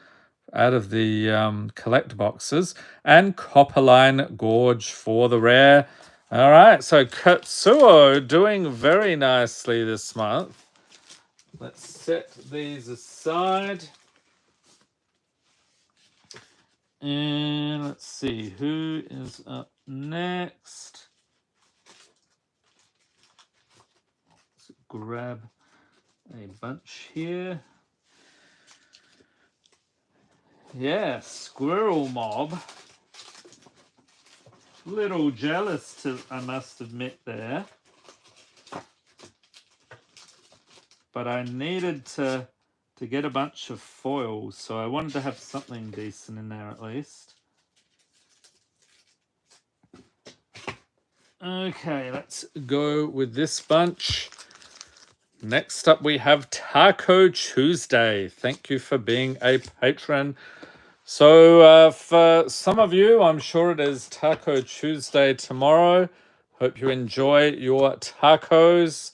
of the collect boxes. And Copperline Gorge for the rare. All right, so Katsuo doing very nicely this month. Let's set these aside. And let's see, who is up next? Let's grab a bunch here. Yeah, Squirrel Mob. Little jealous, I must admit there. But I needed to get a bunch of foils, so I wanted to have something decent in there at least. Okay, let's go with this bunch. Next up, we have Taco Tuesday. Thank you for being a patron. So for some of you, I'm sure it is Taco Tuesday tomorrow. Hope you enjoy your tacos.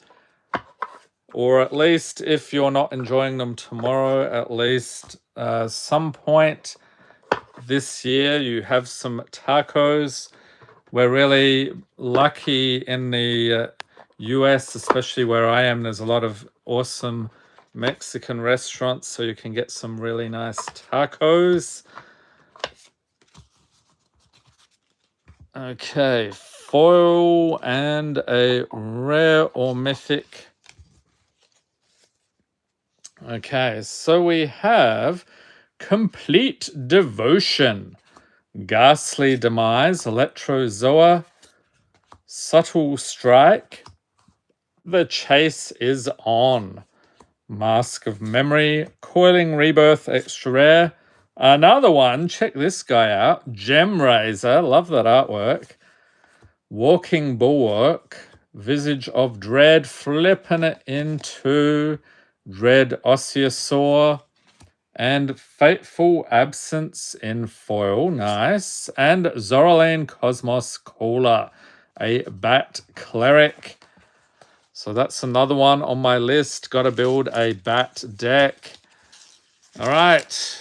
Or at least if you're not enjoying them tomorrow, at least some point this year you have some tacos. We're really lucky in the US, especially where I am. There's a lot of awesome Mexican restaurants, so you can get some really nice tacos. Okay, foil and a rare or mythic. Okay, so we have Complete Devotion, Ghastly Demise, Electrozoa, Subtle Strike, The Chase is On, Mask of Memory, Coiling Rebirth Extra Rare. Another one, check this guy out, Gem Razor, love that artwork. Walking Bulwark, Visage of Dread, flipping it into Dread Osteosaur, and Fateful Absence in foil, nice, and Zoraline Cosmos Caller, a Bat Cleric. So that's another one on my list. Got to build a Bat deck. All right,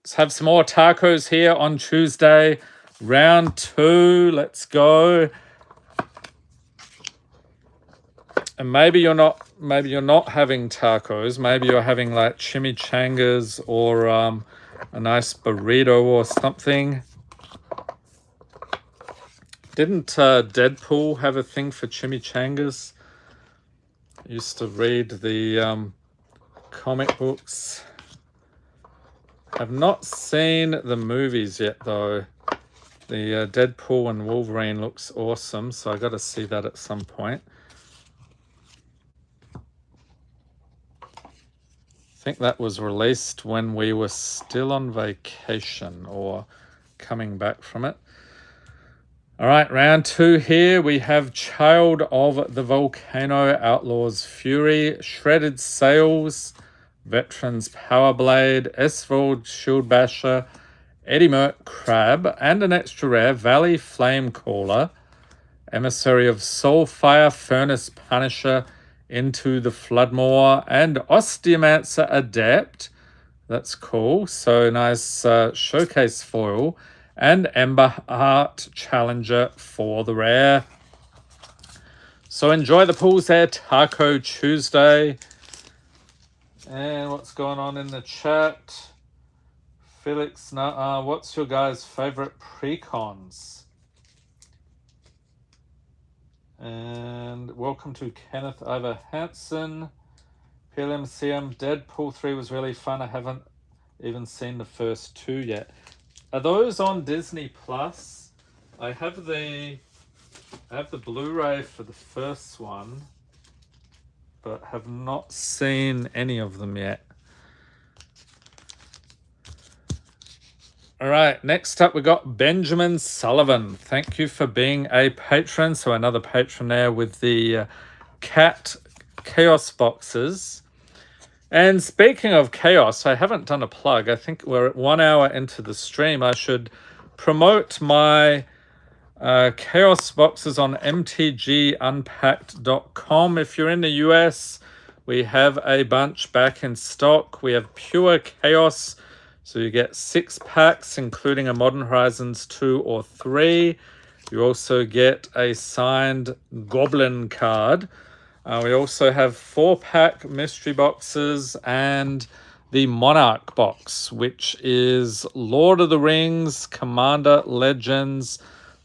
let's have some more tacos here on Tuesday. Round 2, let's go. And maybe you're not having tacos. Maybe you're having like chimichangas or a nice burrito or something. Didn't Deadpool have a thing for chimichangas? I used to read the comic books. Have not seen the movies yet though. The Deadpool and Wolverine looks awesome, so I got to see that at some point. I think that was released when we were still on vacation or coming back from it. All right, round 2 here. We have Child of the Volcano, Outlaws Fury, Shredded Sails, Veterans Power Blade, Esvold Shield Basher, Eddie Merc Crab, and an extra rare, Valley Flame Caller, Emissary of Soulfire, Furnace Punisher, Into the Floodmoor, and Osteomancer Adept. That's cool. So nice showcase foil. And Ember Heart Challenger for the rare. So enjoy the pools there. Taco Tuesday. And what's going on in the chat? Felix, what's your guys' favorite precons? And welcome to Kenneth Ivor Hansen. PLMCM, Deadpool 3 was really fun. I haven't even seen the first 2 yet. Are those on Disney Plus? I have the Blu-ray for the first one, but have not seen any of them yet. All right, next up we got Benjamin Sullivan. Thank you for being a patron. So another patron there with the cat chaos boxes. And speaking of chaos, I haven't done a plug. I think we're at 1 hour into the stream. I should promote my chaos boxes on mtgunpacked.com. If you're in the US, we have a bunch back in stock. We have Pure Chaos. So you get 6 packs, including a Modern Horizons 2 or 3. You also get a signed Goblin card. We also have 4-pack mystery boxes and the Monarch box, which is Lord of the Rings, Commander Legends,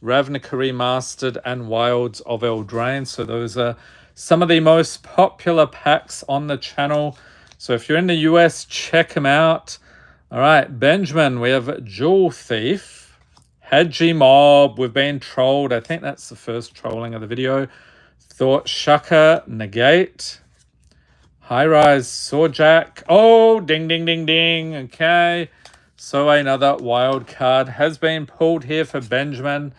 Ravnica Remastered, and Wilds of Eldraine. So those are some of the most popular packs on the channel. So if you're in the US, check them out. All right, Benjamin, we have Jewel Thief, Haji Mob, we've been trolled. I think that's the first trolling of the video. Thought Shaka, Negate, High Rise Swordjack. Oh, ding, ding, ding, ding. Okay. So another wild card has been pulled here for Benjamin.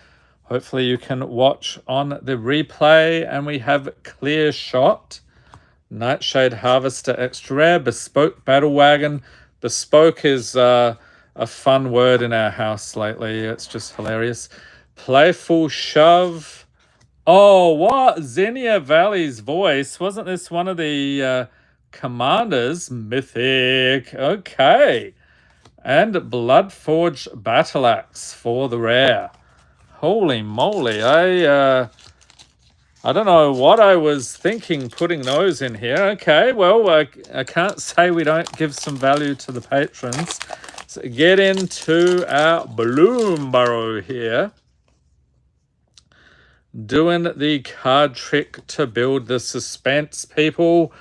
Hopefully you can watch on the replay. And we have Clear Shot, Nightshade Harvester Extra Rare, Bespoke Battle Wagon. Bespoke is a fun word in our house lately. It's just hilarious. Playful Shove. Oh, what? Xenia Valley's voice. Wasn't this one of the commanders? Mythic. Okay. And Bloodforged Battle Axe for the rare. Holy moly. I don't know what I was thinking putting those in here. Okay, well, I can't say we don't give some value to the patrons. So get into our Bloom Burrow here. doing the card trick to build the suspense, people.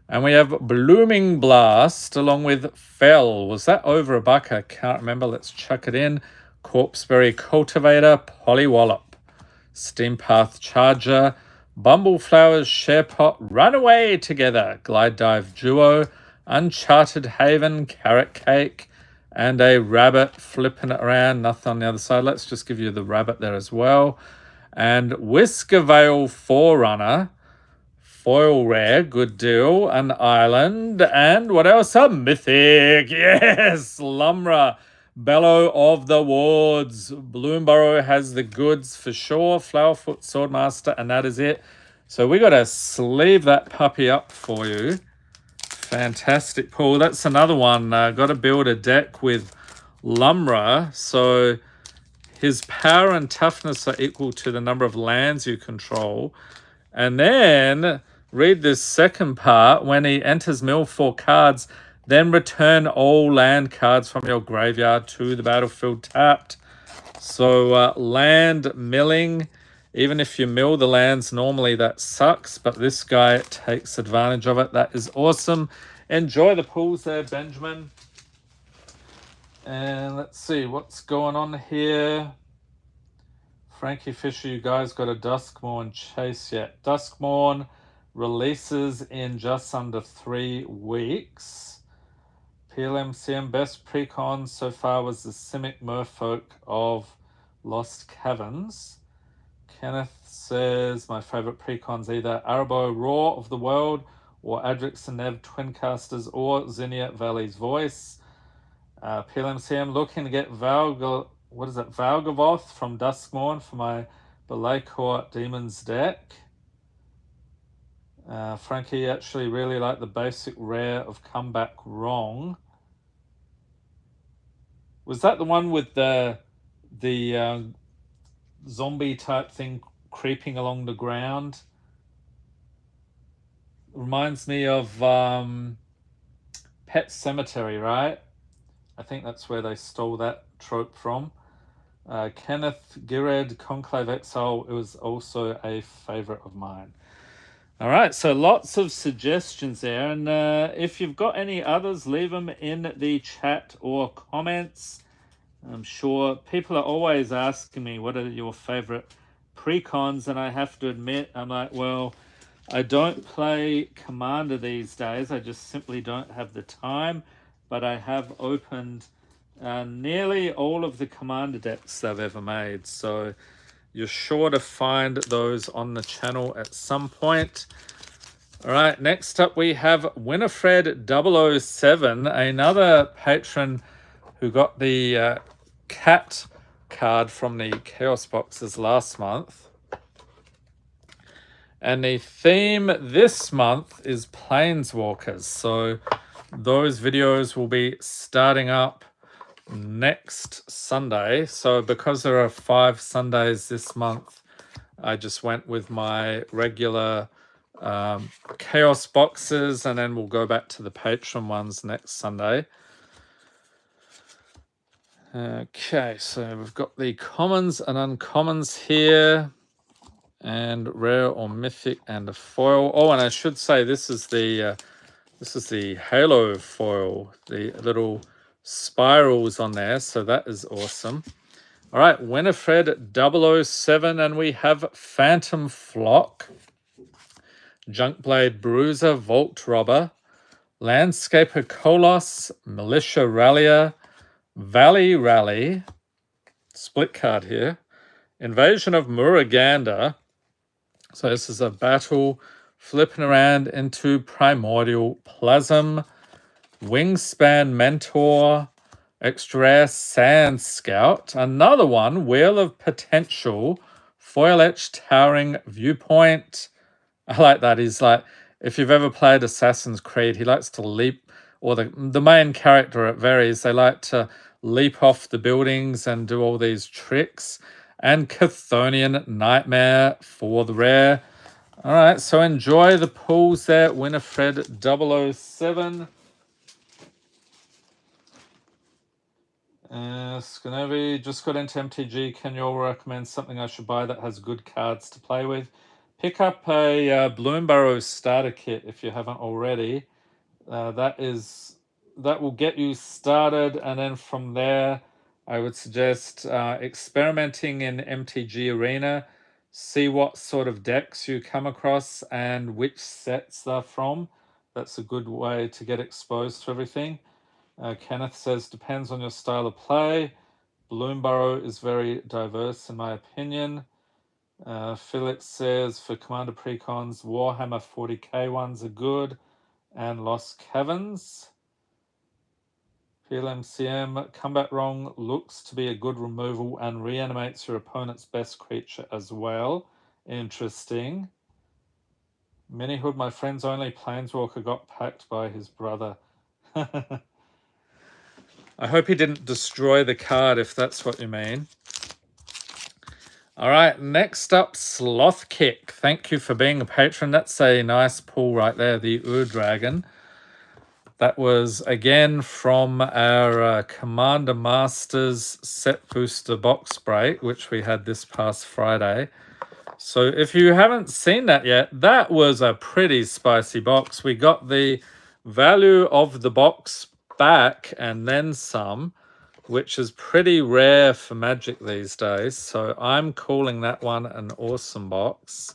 And we have Blooming Blast along with Fell. Was that over $1? I can't remember. Let's chuck it in. Corpseberry Cultivator, Polywallop, Steam Path Charger, Bumbleflowers Sharepot, Runaway Together, Glide Dive Duo, Uncharted Haven, Carrot Cake, and a rabbit flipping it around. Nothing on the other side. Let's just give you the rabbit there as well. And Whiskervale Forerunner, foil rare, good deal, an island, and what else? A mythic, yes, Lumra, Bellow of the Wards. Bloomborough has the goods for sure, Flowerfoot, Swordmaster, and that is it. So we got to sleeve that puppy up for you. Fantastic, Paul. That's another one. Got to build a deck with Lumra, so his power and toughness are equal to the number of lands you control. And then read this second part. When he enters mill 4 cards, then return all land cards from your graveyard to the battlefield tapped. So land milling, even if you mill the lands normally, that sucks, but this guy takes advantage of it. That is awesome. Enjoy the pools there, Benjamin. And let's see what's going on here. Frankie Fisher, you guys got a Duskmorn chase yet? Duskmorn releases in just under 3 weeks. PLMCM best precon so far was the Simic Merfolk of Lost Caverns. Kenneth says my favorite precon's either Arabo Roar of the World or Adrix and Nev Twincasters or Zinnia Valley's Voice. PLMCM looking to get Valgavoth from Duskmorn for my Belay Court Demons deck. Frankie actually really liked the basic rare of Comeback Wrong. Was that the one with the zombie type thing creeping along the ground? Reminds me of Pet Cemetery, right? I think that's where they stole that trope from. Kenneth Gired, Conclave Exile, it was also a favorite of mine. All right, so lots of suggestions there. And if you've got any others, leave them in the chat or comments. I'm sure people are always asking me, what are your favorite precons? And I have to admit, I'm like, well, I don't play Commander these days. I just simply don't have the time. But I have opened nearly all of the Commander decks they've ever made. So you're sure to find those on the channel at some point. All right, next up we have Winifred 007, another patron who got the cat card from the Chaos boxes last month. And the theme this month is Planeswalkers. So those videos will be starting up next Sunday. So because there are 5 Sundays this month, I just went with my regular Chaos boxes, and then we'll go back to the Patron ones next Sunday. Okay, so we've got the commons and uncommons here, and rare or mythic and a foil. Oh, and I should say this is the Halo foil, the little spirals on there, so that is awesome. All right, Winifred 007, and we have Phantom Flock, Junkblade Bruiser, Vault Robber, Landscaper Kolos, Militia Rallier, Valley Rally, split card here, Invasion of Muruganda. So this is a battle flipping around into Primordial Plasm, Wingspan Mentor, Extra Rare Sand Scout, another one, Wheel of Potential, Foil Etch Towering Viewpoint. I like that. He's like, if you've ever played Assassin's Creed, he likes to leap, or the main character, it varies, they like to leap off the buildings and do all these tricks. And Chthonian Nightmare for the rare. All right, so enjoy the pools there, Winifred 007. Scanovi, just got into MTG. Can you all recommend something I should buy that has good cards to play with? Pick up a Bloomburrow starter kit if you haven't already. That will get you started, and then from there, I would suggest experimenting in MTG Arena. See what sort of decks you come across and which sets they're from. That's a good way to get exposed to everything. Kenneth says, depends on your style of play. Bloomburrow is very diverse in my opinion. Felix says, for Commander Precons, Warhammer 40k ones are good. And Lost Caverns. PLMCM, Combat Wrong looks to be a good removal and reanimates your opponent's best creature as well. Interesting. Minihood, my friend's only Planeswalker got packed by his brother. I hope he didn't destroy the card, if that's what you mean. All right, next up, Sloth Kick. Thank you for being a patron. That's a nice pull right there, the Ur-Dragon. That was, again, from our Commander Masters set booster box break, which we had this past Friday. So if you haven't seen that yet, that was a pretty spicy box. We got the value of the box back and then some, which is pretty rare for Magic these days. So I'm calling that one an awesome box.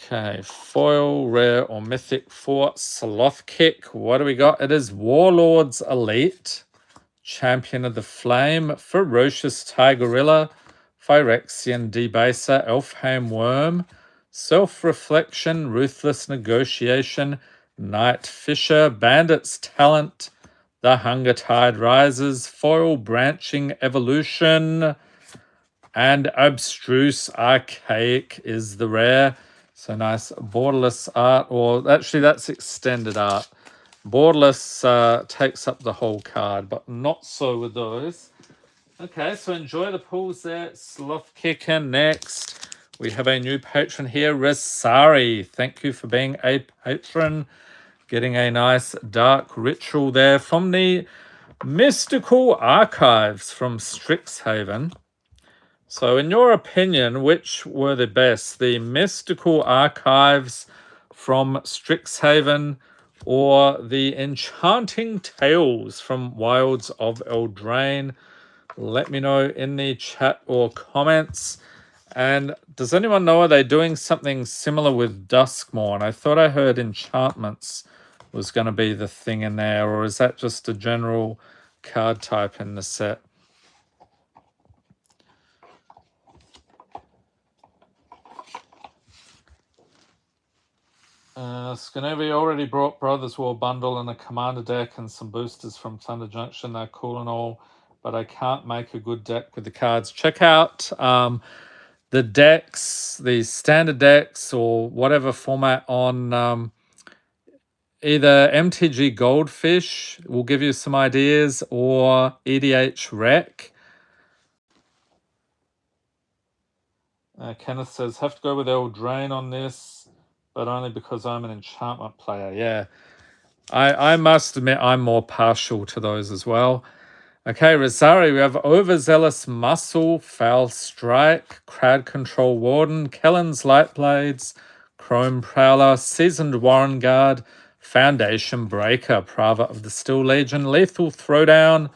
Okay, foil, rare, or mythic for Sloth Kick. What do we got? It is Warlords Elite, Champion of the Flame, Ferocious Tigerilla, Phyrexian Debaser, Elfhame Worm, Self-Reflection, Ruthless Negotiation, Night Fisher, Bandit's Talent, The Hunger Tide Rises, Foil Branching Evolution, and Abstruse Archaic is the rare. So nice borderless art, or actually that's extended art. Borderless takes up the whole card, but not so with those. Okay, so enjoy the pulls there. Sloth Kicker next. We have a new patron here, Resari. Thank you for being a patron. Getting a nice dark ritual there from the Mystical Archives from Strixhaven. So in your opinion, which were the best? The Mystical Archives from Strixhaven or the Enchanting Tales from Wilds of Eldraine? Let me know in the chat or comments. And does anyone know, are they doing something similar with Duskmourn? I thought I heard enchantments was going to be the thing in there, or is that just a general card type in the set? Scanovi already brought Brothers War Bundle and a Commander deck and some boosters from Thunder Junction. They're cool and all, but I can't make a good deck with the cards. Check out the decks, the standard decks, or whatever format on either MTG Goldfish will give you some ideas, or EDH Rec. Kenneth says, have to go with Eldraine on this, but only because I'm an enchantment player. Yeah, I must admit I'm more partial to those as well. Okay, Rosari, we have Overzealous Muscle, Foul Strike, Crowd Control Warden, Kellen's Lightblades, Chrome Prowler, Seasoned Warren Guard, Foundation Breaker, Prava of the Steel Legion, Lethal Throwdown.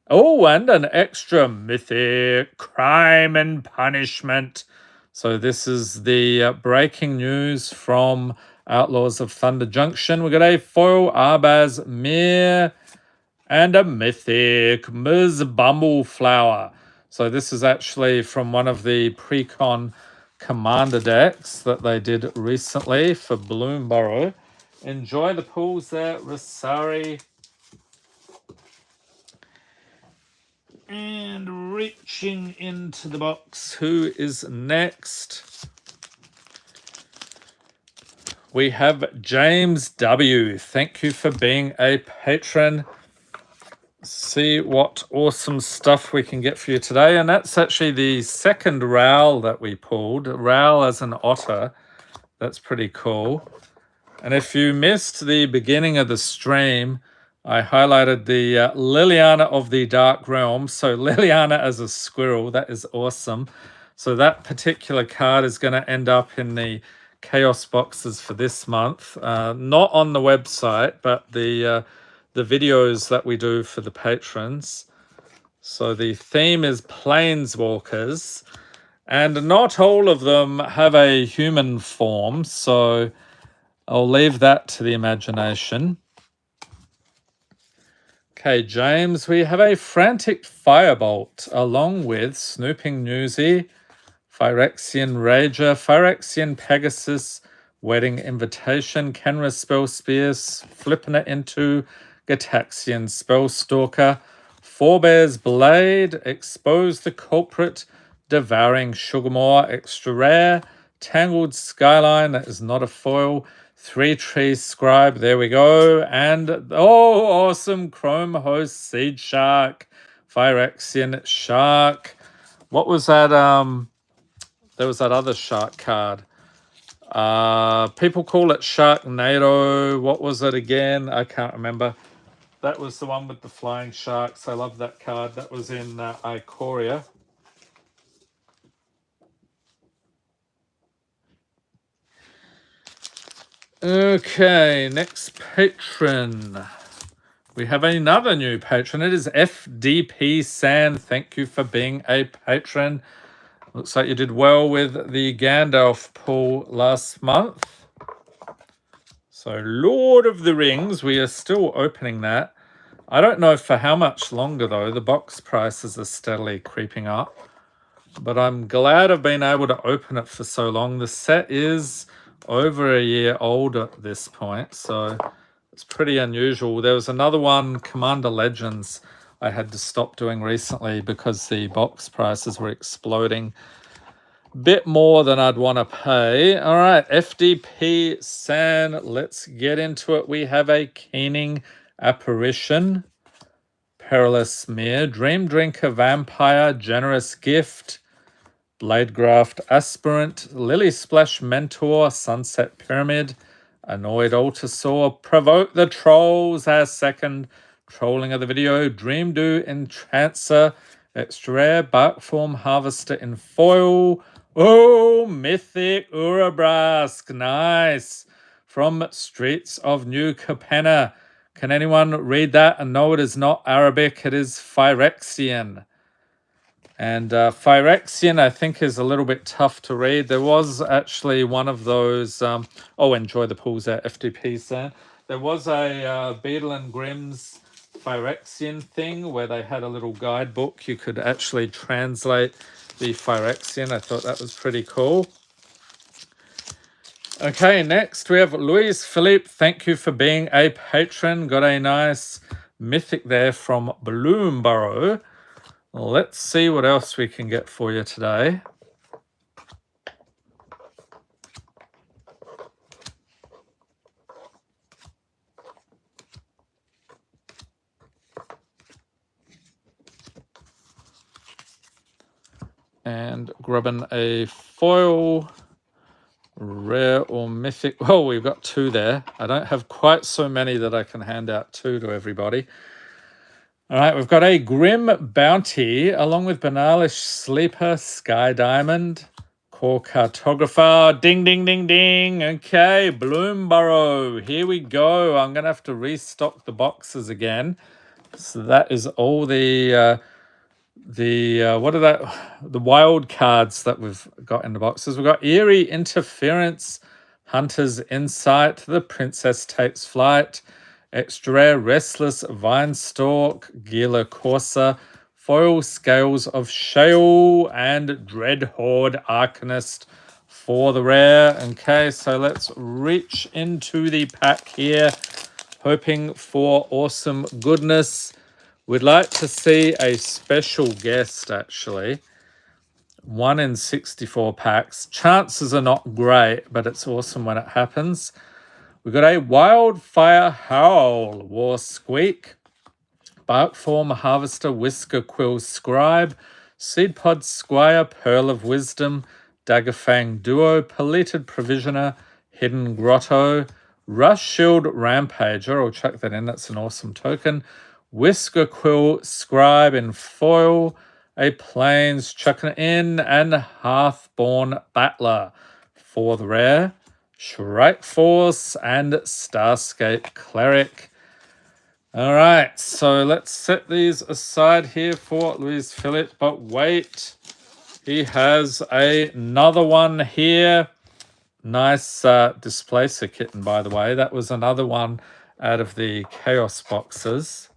Oh, and an extra mythic, Crime and Punishment. So this is the breaking news from Outlaws of Thunder Junction. We got a foil Arbaz Mir and a mythic Ms. Bumbleflower. So this is actually from one of the pre-con commander decks that they did recently for Bloomburrow. Enjoy the pulls there, Rasari. And reaching into the box, who is next? We have James W. Thank you for being a patron. See what awesome stuff we can get for you today. And that's actually the second Raoul that we pulled. Raoul as an otter. That's pretty cool. And if you missed the beginning of the stream, I highlighted the Liliana of the Dark Realm. So Liliana as a squirrel, that is awesome. So that particular card is going to end up in the Chaos boxes for this month. Not on the website, but the videos that we do for the patrons. So the theme is Planeswalkers. And not all of them have a human form, so I'll leave that to the imagination. Okay, James, we have a Frantic Firebolt along with Snooping Newsy, Phyrexian Rager, Phyrexian Pegasus, Wedding Invitation, Kenra Spell Spears, flipping it into Gataxian Spellstalker, Forebear's Blade, Expose the Culprit, Devouring Sugarmore, Extra Rare, Tangled Skyline, that is not a foil, Three Trees Scribe, there we go, and oh, awesome Chrome Host Seed Shark, Phyrexian Shark. What was that? There was that other shark card. People call it Sharknado. What was it again? I can't remember. That was the one with the flying sharks. I love that card. That was in Ikoria. Okay, next patron. We have another new patron. It is FDP San. Thank you for being a patron. Looks like you did well with the Gandalf pull last month. So Lord of the Rings, we are still opening that. I don't know for how much longer though. The box prices are steadily creeping up. But I'm glad I've been able to open it for so long. The set is over a year old at this point, so it's pretty unusual. There was another one, Commander Legends, I had to stop doing recently because the box prices were exploding. Bit more than I'd want to pay. All right, FDP San, let's get into it. We have a Keening Apparition, Perilous Mere, Dream Drinker Vampire, Generous Gift, Bladegraft Aspirant, Lily Splash Mentor, Sunset Pyramid, Annoyed Altasaur, Provoke the Trolls, our second trolling of the video, Dreamdew Entrancer, Extra Rare, Barkform Harvester in foil, oh, Mythic Urabrask, nice, from Streets of New Capenna. Can anyone read that? And no, it is not Arabic, it is Phyrexian. And Phyrexian, I think, is a little bit tough to read. There was actually one of those... enjoy the pools at FDP, San. There was a Beadle and Grimm's Phyrexian thing where they had a little guidebook. You could actually translate the Phyrexian. I thought that was pretty cool. Okay, next we have Luis Philippe. Thank you for being a patron. Got a nice mythic there from Bloomborough. Let's see what else we can get for you today. And grabbing a foil, rare or mythic. Oh, we've got two there. I don't have quite so many that I can hand out two to everybody. All right, we've got a Grim Bounty along with Banalish Sleeper, Sky Diamond, Core Cartographer, ding, ding, ding, ding. Okay, Bloomborough, here we go. I'm going to have to restock the boxes again. So that is all the wild cards that we've got in the boxes. We've got Eerie Interference, Hunter's Insight, The Princess Takes Flight, Extra Rare, Restless Vinestalk, Gila Corsa, Foil Scales of Sheol, and Dreadhorde Arcanist for the rare. Okay, so let's reach into the pack here, hoping for awesome goodness. We'd like to see a special guest, actually. 1 in 64 packs. Chances are not great, but it's awesome when it happens. We've got a Wildfire Howl, War Squeak, Barkform Harvester, Whisker Quill Scribe, Seedpod Squire, Pearl of Wisdom, Daggerfang Duo, Polluted Provisioner, Hidden Grotto, Rush Shield Rampager, I'll chuck that in, that's an awesome token. Whisker Quill Scribe in foil, a Plains chucking it in, and Hearthborn Battler for the rare. Shrike Force and Starscape Cleric. All right, so let's set these aside here for Louis Philippe, but wait, he has another one here. Nice Displacer kitten, by the way. That was another one out of the Chaos boxes.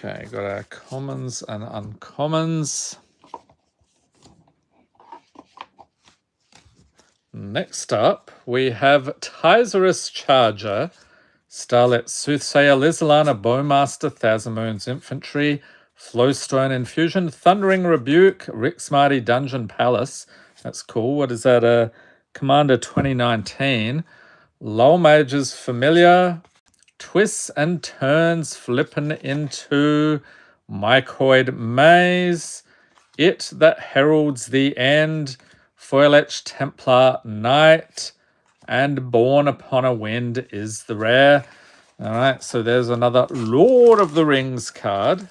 Okay, got our commons and uncommons. Next up, we have Tyzerus Charger, Starlet Soothsayer, Lizalana Bowmaster, Thousand Moons Infantry, Flowstone Infusion, Thundering Rebuke, Rick's Mighty Dungeon Palace. That's cool. What is that? Commander 2019. Lull Mage's Familiar, Twists and Turns flipping into Mycoid Maze, It That Heralds the End, Foil-etched Templar Knight, and Born Upon a Wind is the rare. All right, so there's another Lord of the Rings card.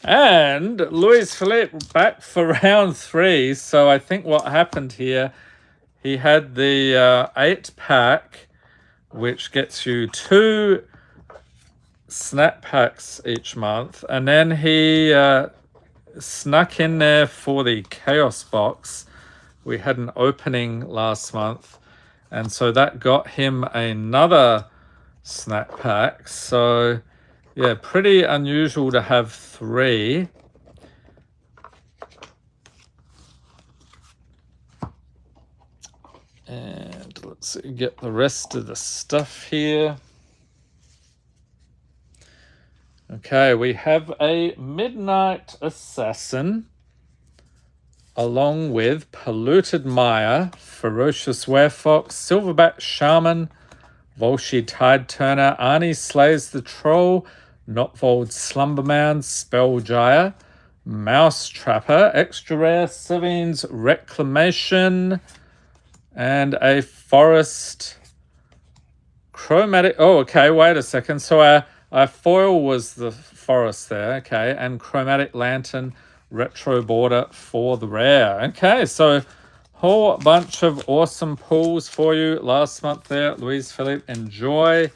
And Louis Philippe back for round 3. So I think what happened here, he had the 8-pack, which gets you 2 snap packs each month. And then he snuck in there for the Chaos box. We had an opening last month. And so that got him another snack pack. So, yeah, pretty unusual to have 3. And let's get the rest of the stuff here. Okay, we have a Midnight Assassin along with Polluted Mire, Ferocious Werefox, Silverback Shaman, Volsci Tide Turner, Arnie Slays the Troll, Notvold Slumbermound, Spellgyre, Mouse Trapper, Extra Rare, Savine's Reclamation, and a Forest Chromatic. Oh, okay, wait a second. So our foil was the forest there, okay, and Chromatic Lantern Retro Border for the rare. Okay, so whole bunch of awesome pulls for you last month there, Louis Philippe. Enjoy.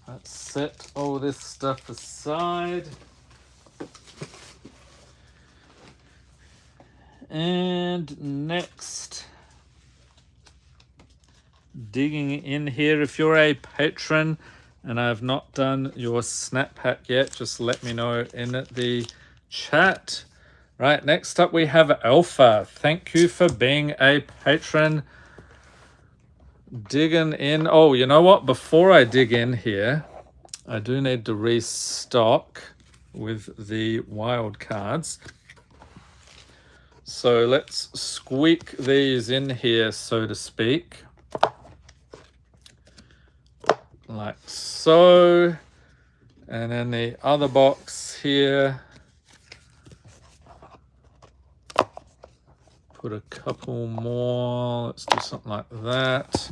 Let's set all this stuff aside. And next, digging in here, if you're a patron and I have not done your snap pack yet, just let me know in the chat. Right, next up we have Alpha. Thank you for being a patron. Digging in. Oh, you know what? Before I dig in here, I do need to restock with the wild cards. So let's squeak these in here, so to speak. Like so. And then the other box here. Put a couple more. Let's do something like that.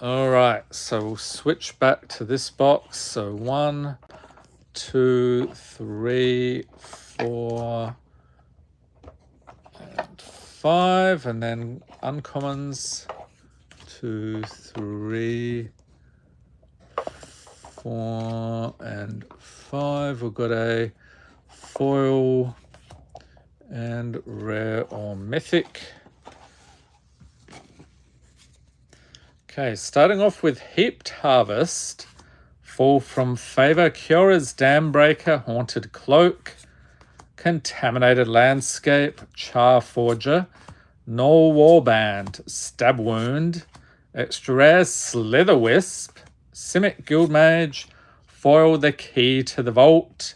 All right, so we'll switch back to this box. So 1, 2, 3, 4, and 5, and then uncommons 2, 3, 4, and 5. We've got a foil and rare or mythic. Okay, starting off with Heaped Harvest, Fall from Favor, Kyora's Dambreaker, Haunted Cloak, Contaminated Landscape, Char Forger, Null Warband, Stab Wound, Extra Rare, Slither Wisp, Simic Guildmage, Foil the Key to the Vault,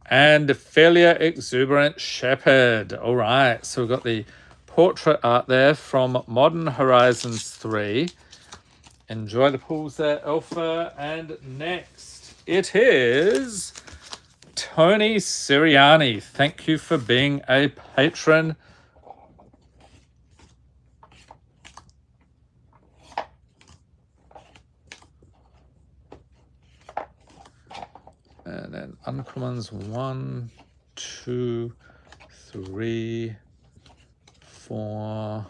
and Failure Exuberant Shepherd. All right, so we've got the portrait art there from Modern Horizons 3. Enjoy the pulls there, Alpha. And next, it is Tony Siriani. Thank you for being a patron. And then uncommons 1, 2, 3, 4,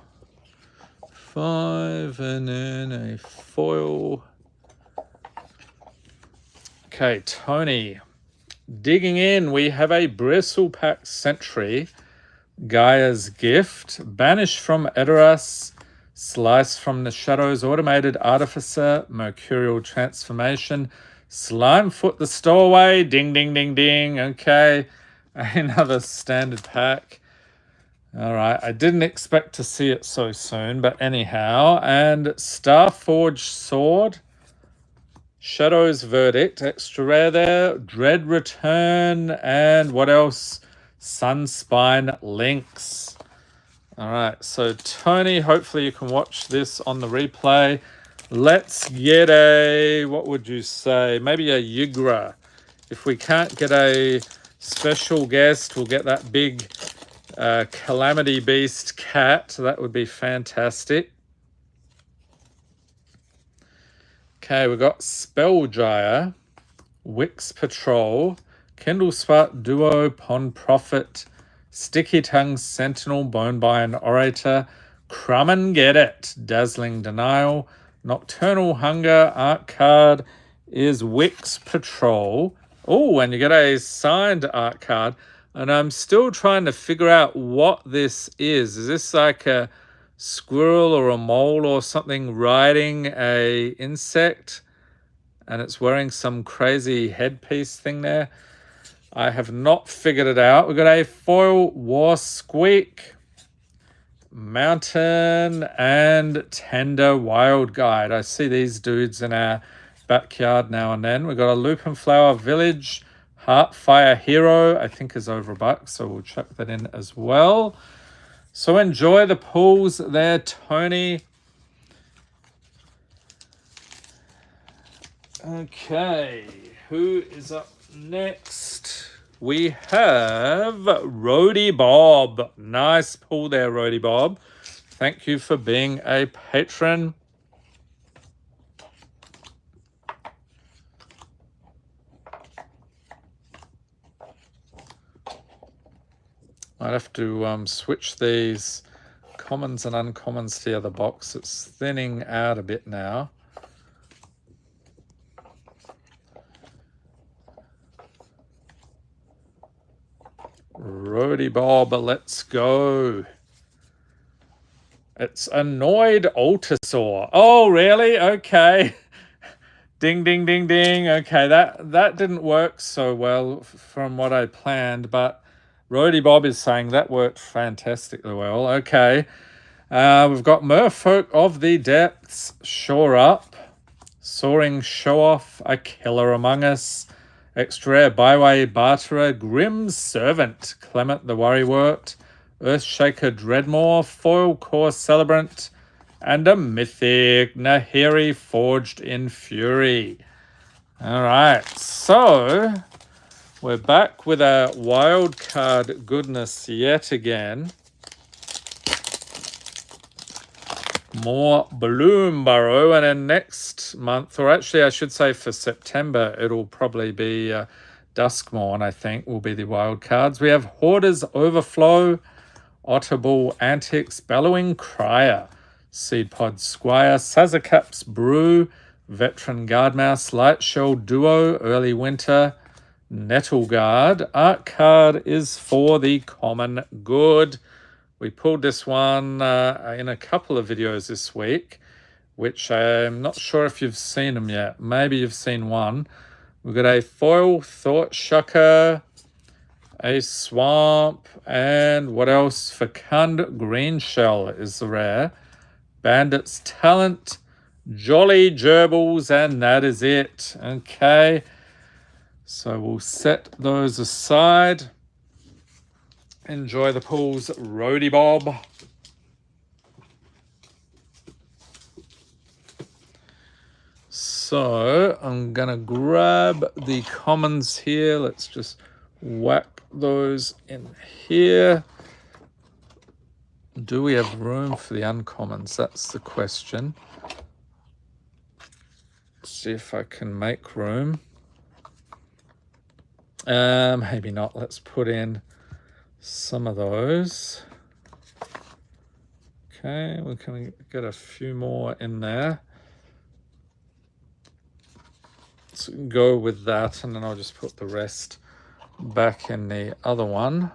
5, and then a foil. Okay, Tony. Digging in, we have a Bristlepack Sentry, Gaia's Gift, Banish from Edoras, Slice from the Shadows, Automated Artificer, Mercurial Transformation, Slimefoot the Stowaway, ding, ding, ding, ding. Okay, another standard pack. All right, I didn't expect to see it so soon, but anyhow. And Starforged Sword, Shadow's Verdict, extra rare there, Dread Return, and what else? Sunspine Lynx. All right, so Tony, hopefully you can watch this on the replay. Let's get a, what would you say? Maybe a Yigra. If we can't get a special guest, we'll get that big Calamity Beast cat. That would be fantastic. Okay, we've got Spelljire, Wix Patrol, Kindle Spark Duo, Pond Prophet, Sticky Tongue Sentinel, Bonebine Orator, Crumb and Get It, Dazzling Denial, Nocturnal Hunger. Art card is Wix Patrol. Oh, and you get a signed art card. And I'm still trying to figure out what this is. Is this like a squirrel or a mole or something riding a insect? And it's wearing some crazy headpiece thing there. I have not figured it out. We've got a foil War Squeak, Mountain, and Tender Wild Guide. I see these dudes in our backyard now and then. We've got a Lupin Flower Village, Heartfire Hero, I think is over $1, so we'll chuck that in as well. So enjoy the pulls there, Tony. Okay, who is up next? We have Roadie Bob. Nice pull there, Roadie Bob. Thank you for being a patron. I'd have to switch these commons and uncommons to the other box. It's thinning out a bit now. Roadie Bob, let's go. It's Annoyed Altasaur. Oh, really? Okay. Ding, ding, ding, ding. Okay, that didn't work so well from what I planned, but Roadie Bob is saying that worked fantastically well. Okay. We've got Merfolk of the Depths, Shore Up, Soaring Show Off, A Killer Among Us, Extra Rare Byway Barterer, Grim's Servant, Clement the Worrywart, Earthshaker Dreadmore, Foil Core Celebrant, and a Mythic Nahiri Forged in Fury. All right, so we're back with our wild card goodness yet again. More Bloom Burrow, and then next month, or actually I should say for September, it'll probably be Duskmorn, I think, will be the wild cards. We have Hoarder's Overflow, Otterbull Antics, Bellowing Crier, Seedpod Squire, Sazercap's Brew, Veteran Guardmouse, Lightshell Duo, Early Winter, Nettle Guard. Art card is for the common good. We pulled this one in a couple of videos this week, which I'm not sure if you've seen them yet. Maybe you've seen one. We've got a foil Thought Shocker, a Swamp, and what else? Fecund Green Shell is the rare. Bandit's Talent, Jolly Gerbils, and that is it. Okay, so we'll set those aside. Enjoy the pulls, Roadie Bob. So I'm going to grab the commons here. Let's just whack those in here. Do we have room for the uncommons? That's the question. Let's see if I can make room. Maybe not. Let's put in some of those. Okay, we can get a few more in there. Let's go with that, and then I'll just put the rest back in the other one.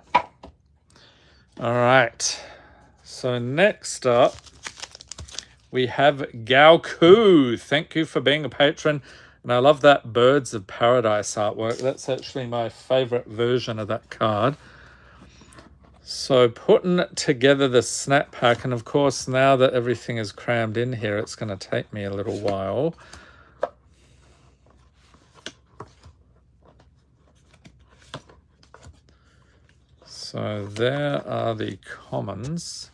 All right. So next up, we have Gaoku. Thank you for being a patron. And I love that Birds of Paradise artwork. That's actually my favorite version of that card. So putting together the snap pack, and of course now that everything is crammed in here, it's going to take me a little while. So there are the commons.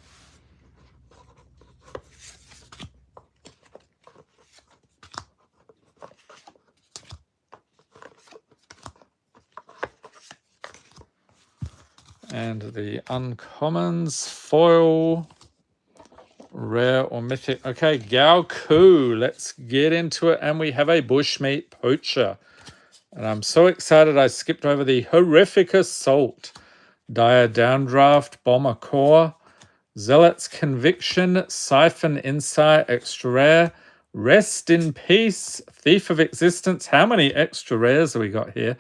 And the uncommons, foil, rare or mythic. Okay, Gaoku, let's get into it. And we have a bushmeat poacher. And I'm so excited I skipped over the horrific assault. Dire downdraft, bomber core, zealot's conviction, siphon insight, extra rare, rest in peace, thief of existence. How many extra rares have we got here?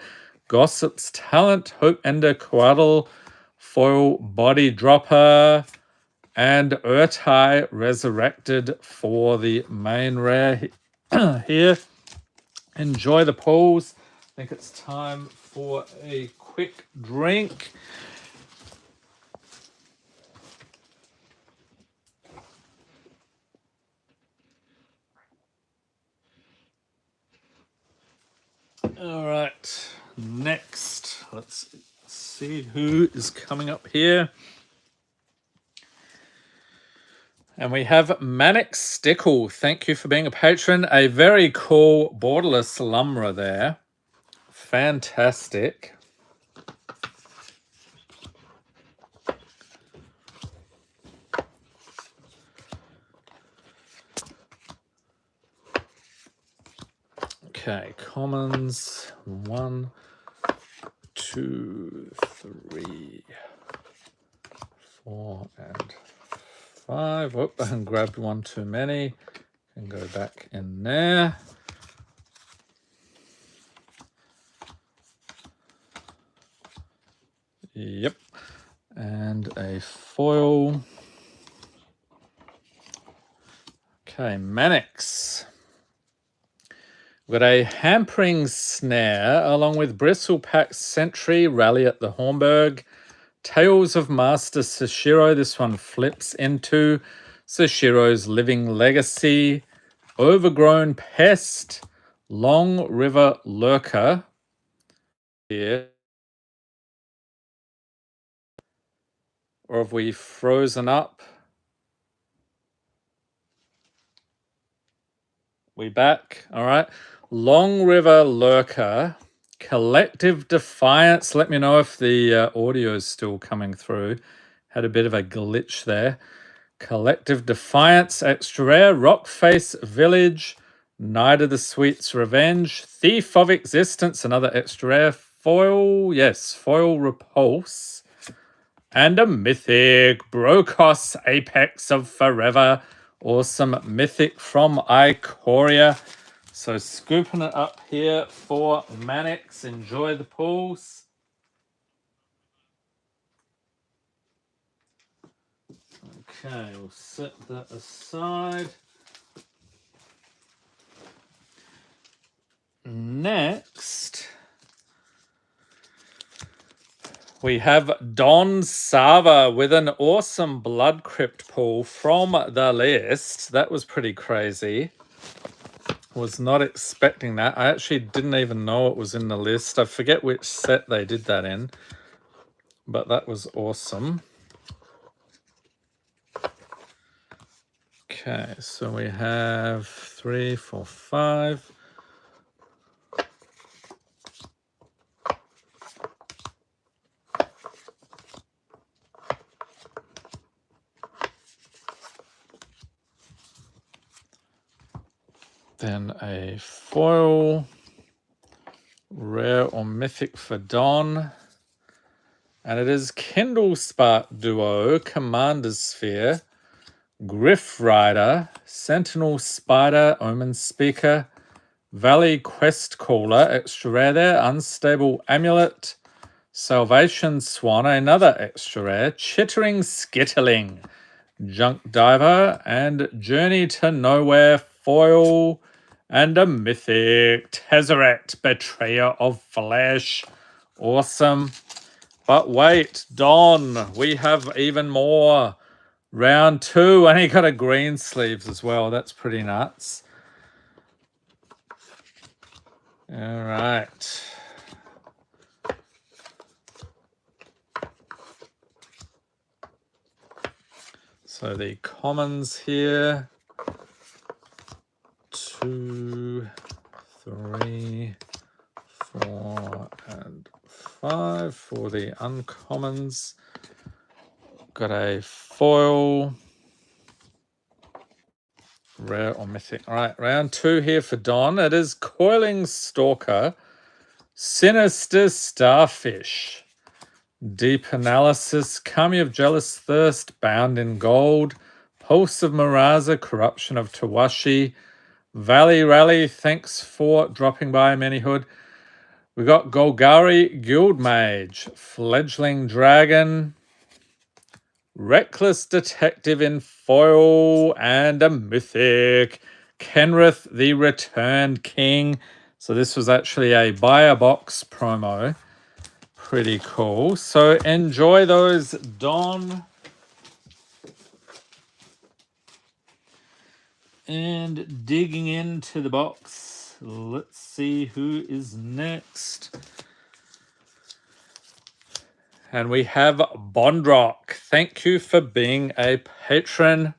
Gossip's talent, hope ender, coatl, foil body dropper, and Urtai resurrected for the main rare here. Enjoy the pulls. I think it's time for a quick drink. All right, next, let's see who is coming up here. And we have Manic Stickle. Thank you for being a patron. A very cool borderless Lumra there. Fantastic. Okay, commons. 1, 2, 3, 4, and 5. Whoop, I grabbed one too many. Can go back in there. Yep. And a foil. Okay, Manix. We've got a hampering snare along with Bristlepack Sentry, Rally at the Hornburg, Tales of Master Sashiro. This one flips into Sashiro's Living Legacy, Overgrown Pest, Long River Lurker. Here. Or have we frozen up? We back. All right. Long River Lurker, Collective Defiance. Let me know if the audio is still coming through. Had a bit of a glitch there. Collective Defiance, extra rare, Rockface Village, Night of the Sweets Revenge, Thief of Existence, another extra rare, foil, yes, foil Repulse, and a mythic, Brokos Apex of Forever. Awesome mythic from Ikoria. So scooping it up here for Manix. Enjoy the pulls. Okay, we'll set that aside. Next, we have Don Sava with an awesome Blood Crypt pull from the list. That was pretty crazy. Was not expecting that. I actually didn't even know it was in the list. I forget which set they did that in, but that was awesome. Okay, so we have 3, 4, 5. Then a foil, rare or mythic for Don. And it is Kindle Spark Duo, Commander's Sphere, Griff Rider, Sentinel Spider, Omen Speaker, Valley Quest Caller, extra rare there, Unstable Amulet, Salvation Swan, another extra rare, Chittering Skittling, Junk Diver, and Journey to Nowhere foil, and a mythic, Tezzeret, Betrayer of Flesh. Awesome. But wait, Don, we have even more. Round 2, and he got a green sleeves as well. That's pretty nuts. All right. So the commons here. 2, 3, 4, and 5 for the uncommons. Got a foil, rare or mythic. All right, round 2 here for Don. It is Coiling Stalker, Sinister Starfish, Deep Analysis, Kami of Jealous Thirst, Bound in Gold, Pulse of Miraza, Corruption of Tawashi, Valley Rally, thanks for dropping by, Manyhood. We got Golgari Guild Mage, Fledgling Dragon, Reckless Detective in foil, and a mythic, Kenrith the Returned King. So this was actually a buy a box promo. Pretty cool. So enjoy those, Don. And digging into the box, let's see who is next. And we have Bondrock. Thank you for being a patron.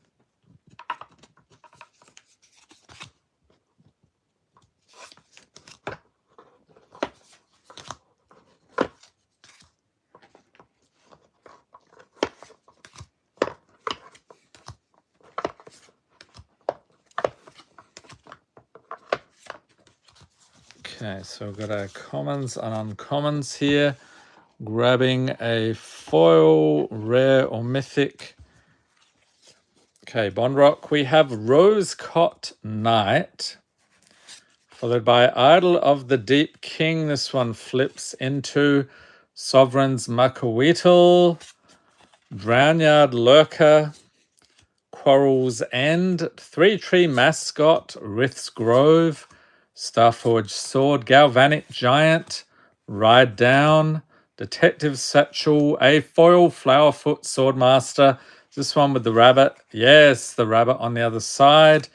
Okay, so we've got our commons and uncommons here. Grabbing a foil, rare or mythic. Okay, Bondrock, we have Rosecott Knight, followed by Idol of the Deep King. This one flips into Sovereign's Makaweetle, Drownyard Lurker, Quarrel's End, Three Tree Mascot, Rith's Grove, Starforged Sword, Galvanic Giant, Ride Down, Detective Satchel, a foil Flowerfoot Swordmaster. This one with the rabbit. Yes, the rabbit on the other side.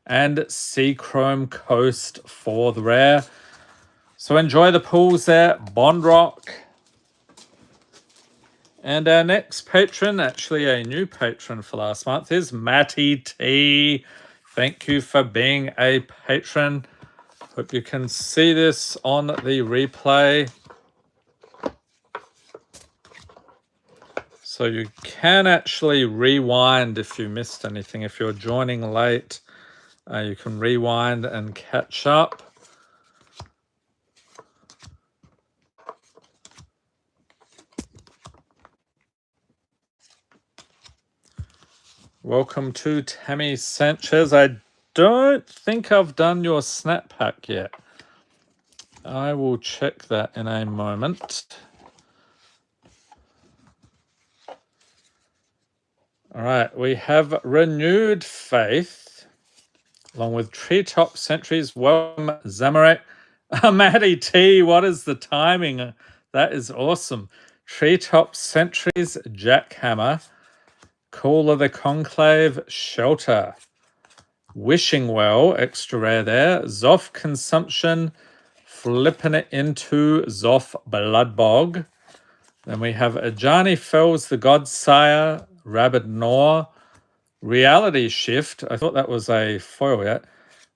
And Seachrome Coast for the rare. So enjoy the pools there, Bondrock. And our next patron, actually a new patron for last month, is Matty T. Thank you for being a patron. Hope you can see this on the replay. So you can actually rewind if you missed anything. If you're joining late, you can rewind and catch up. Welcome to Tammy Sanchez. I don't think I've done your snap pack yet. I will check that in a moment. All right, we have Renewed Faith, along with Treetop Sentries. Welcome, Zamarek. Maddie T, what is the timing? That is awesome. Treetop Sentries, Jackhammer, Call of the Conclave, Shelter, Wishing Well, extra rare there, Zoff Consumption, flipping it into Zoff Bloodbog. Then we have Ajani Fells, the Godsire, Rabid Gnaw, Reality Shift. I thought that was a foil yet.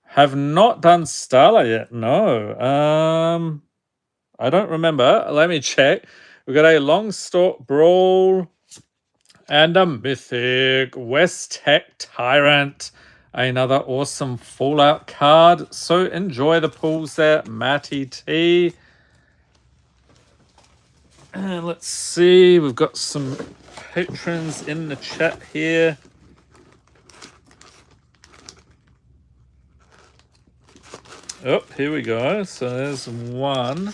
Have not done Starla yet. No. I don't remember. Let me check. We've got a Longstalk Brawl and a mythic West Tech Tyrant. another awesome Fallout card. So enjoy the pulls there, Matty T. And let's see, we've got some patrons in the chat here. Oh, here we go. So there's one.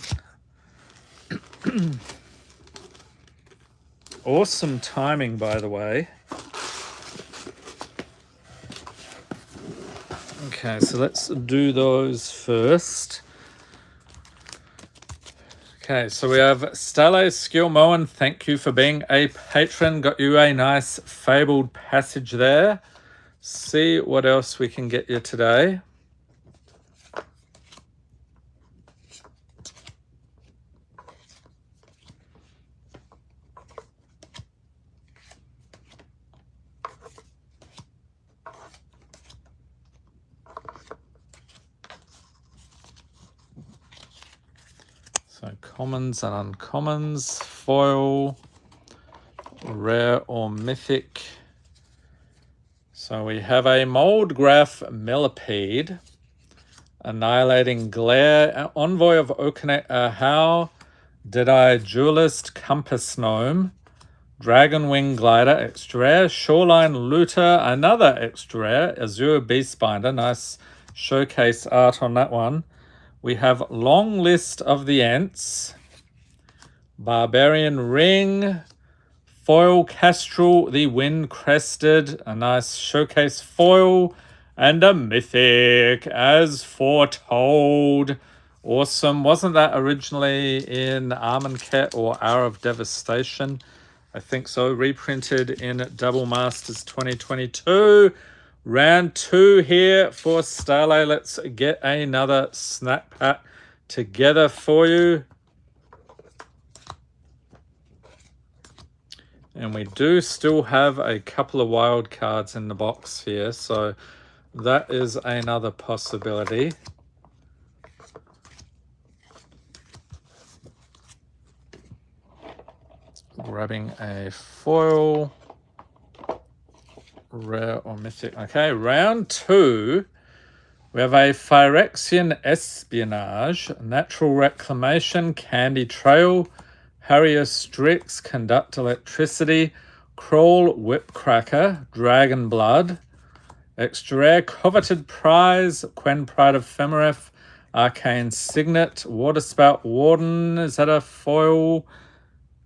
Awesome timing, by the way. Okay, so let's do those first. Okay, so we have Stale Skillmoen. Thank you for being a patron. Got you a nice fabled passage there. See what else we can get you today. So commons and uncommons, foil, rare or mythic. So we have a Moldgraph Millipede, Annihilating Glare, Envoy of Okane How, Deadeye Duelist, Compass Gnome, Dragon Wing Glider, extra rare, Shoreline Looter, another extra rare, Azure Beastbinder, nice showcase art on that one. We have Long List of the Ents, Barbarian Ring, Foil Castrol, the Wind Crested, a nice showcase foil, and a Mythic, As Foretold. Awesome. Wasn't that originally in Armenket or Hour of Devastation? I think so. Reprinted in Double Masters 2022. Round 2 here for Starlay. Let's get another snack pack together for you. And we do still have a couple of wild cards in the box here, so that is another possibility. Grabbing a foil. Rare or mythic. Okay, round 2. We have a Phyrexian Espionage, Natural Reclamation, Candy Trail, Harrier Strix, Conduct Electricity, Crawl Whipcracker, Dragon Blood, extra rare, Coveted Prize, Quen Pride of Femeref, Arcane Signet, Waterspout Warden. Is that a foil?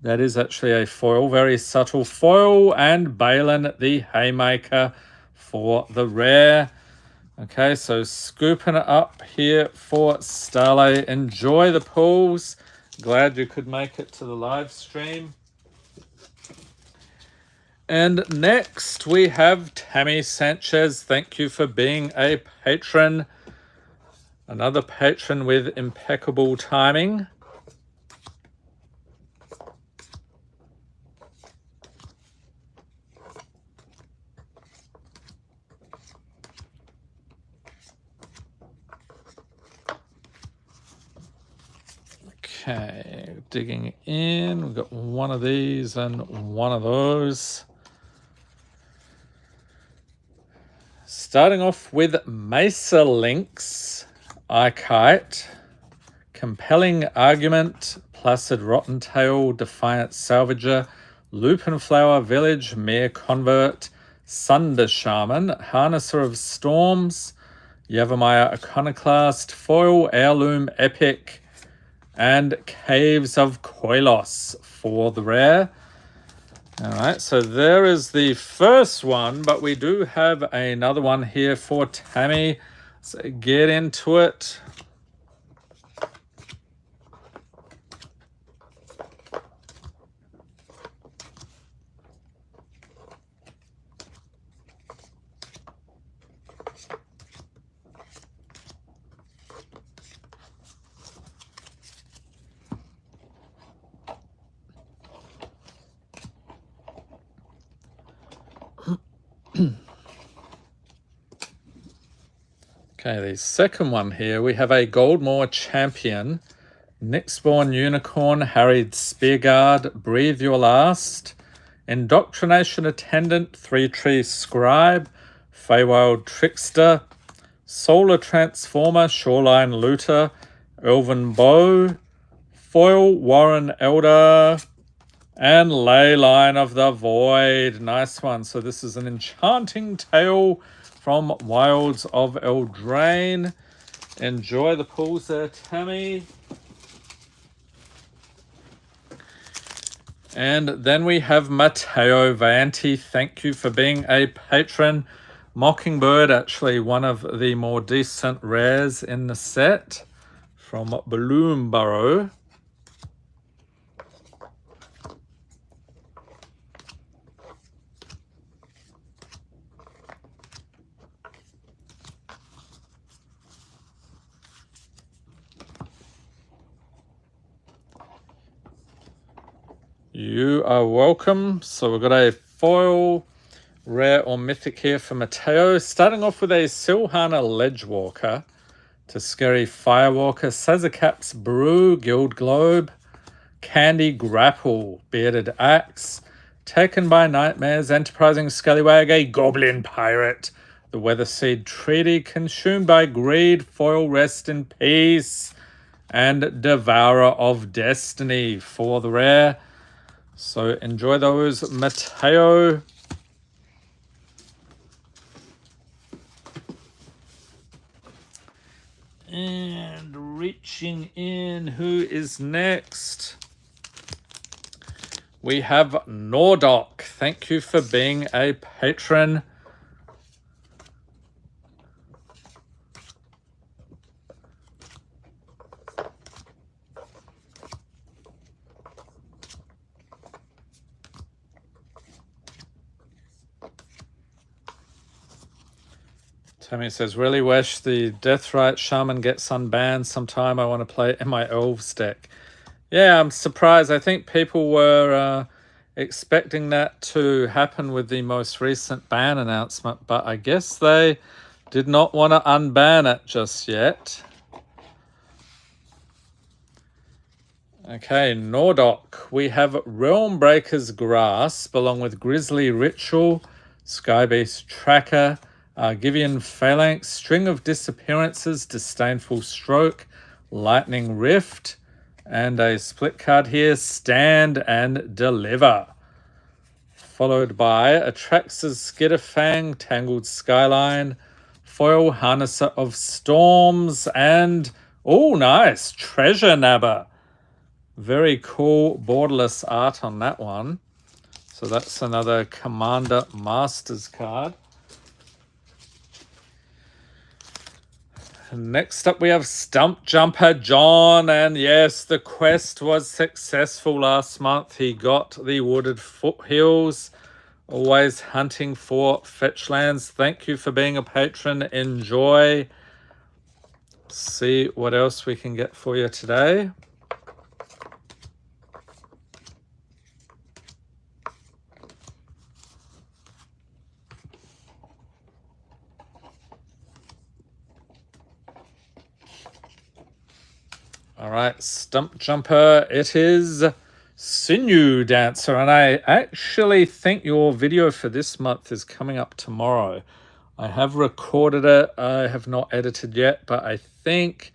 That is actually a foil, very subtle foil, and Balin the Haymaker for the rare. Okay, so scooping it up here for Starlay. Enjoy the pulls. Glad you could make it to the live stream. And next we have Tammy Sanchez. Thank you for being a patron. Another patron with impeccable timing. Okay, digging in. We've got one of these and one of those. Starting off with Mesa Lynx, Ikite, Compelling Argument, Placid Rottentail, Defiant Salvager, Lupin Flower Village, Mere Convert, Sunder Shaman, Harnesser of Storms, Yavimaya Iconoclast, Foil Heirloom Epic, and Caves of Koilos for the rare. All right, so there is the first one, but we do have another one here for Tammy. So get into it. Okay, the second one here, we have a Goldmore Champion, Nyxborn Unicorn, Harried Spearguard, Breathe Your Last, Indoctrination Attendant, Three Tree Scribe, Feywild Trickster, Solar Transformer, Shoreline Looter, Elven Bow, Foil Warren Elder, and Leyline of the Void. Nice one. So this is an Enchanting Tale from Wilds of Eldraine. Enjoy the pulls there, Tammy. And then we have Matteo Vanti. Thank you for being a patron. Mockingbird, actually one of the more decent rares in the set from Bloomborough. You are welcome. So we've got a foil, rare or mythic here for Matteo. Starting off with a Silhana Ledgewalker, Tuskeri Firewalker, Sazercap's Brew, Guild Globe, Candy Grapple, Bearded Axe, Taken by Nightmares, Enterprising Scallywag, a Goblin Pirate, the Weatherseed Treaty, Consumed by Greed, Foil Rest in Peace, and Devourer of Destiny for the rare. So enjoy those, Matteo. And reaching in, who is next? We have Nordoc. Thank you for being a patron. Tammy says, really wish the Deathrite Shaman gets unbanned sometime. I want to play it in my Elves deck. Yeah, I'm surprised. I think people were expecting that to happen with the most recent ban announcement, but I guess they did not want to unban it just yet. Okay, Nordoc. We have Realmbreaker's Grasp along with Grizzly Ritual, Skybeast Tracker, Givian Phalanx, String of Disappearances, Disdainful Stroke, Lightning Rift, and a split card here, Stand and Deliver. Followed by Atrax's Skitterfang, Tangled Skyline, Foil Harnesser of Storms, and, oh nice, Treasure Nabber. Very cool borderless art on that one. So that's another Commander Masters card. Next up we have Stump Jumper John, and yes, the quest was successful last month. He got the Wooded Foothills, always hunting for fetch lands. Thank you for being a patron. Enjoy. See what else we can get for you today. All right, Stump Jumper, it is Sinew Dancer, and I actually think your video for this month is coming up tomorrow. I have recorded it, I have not edited yet, but I think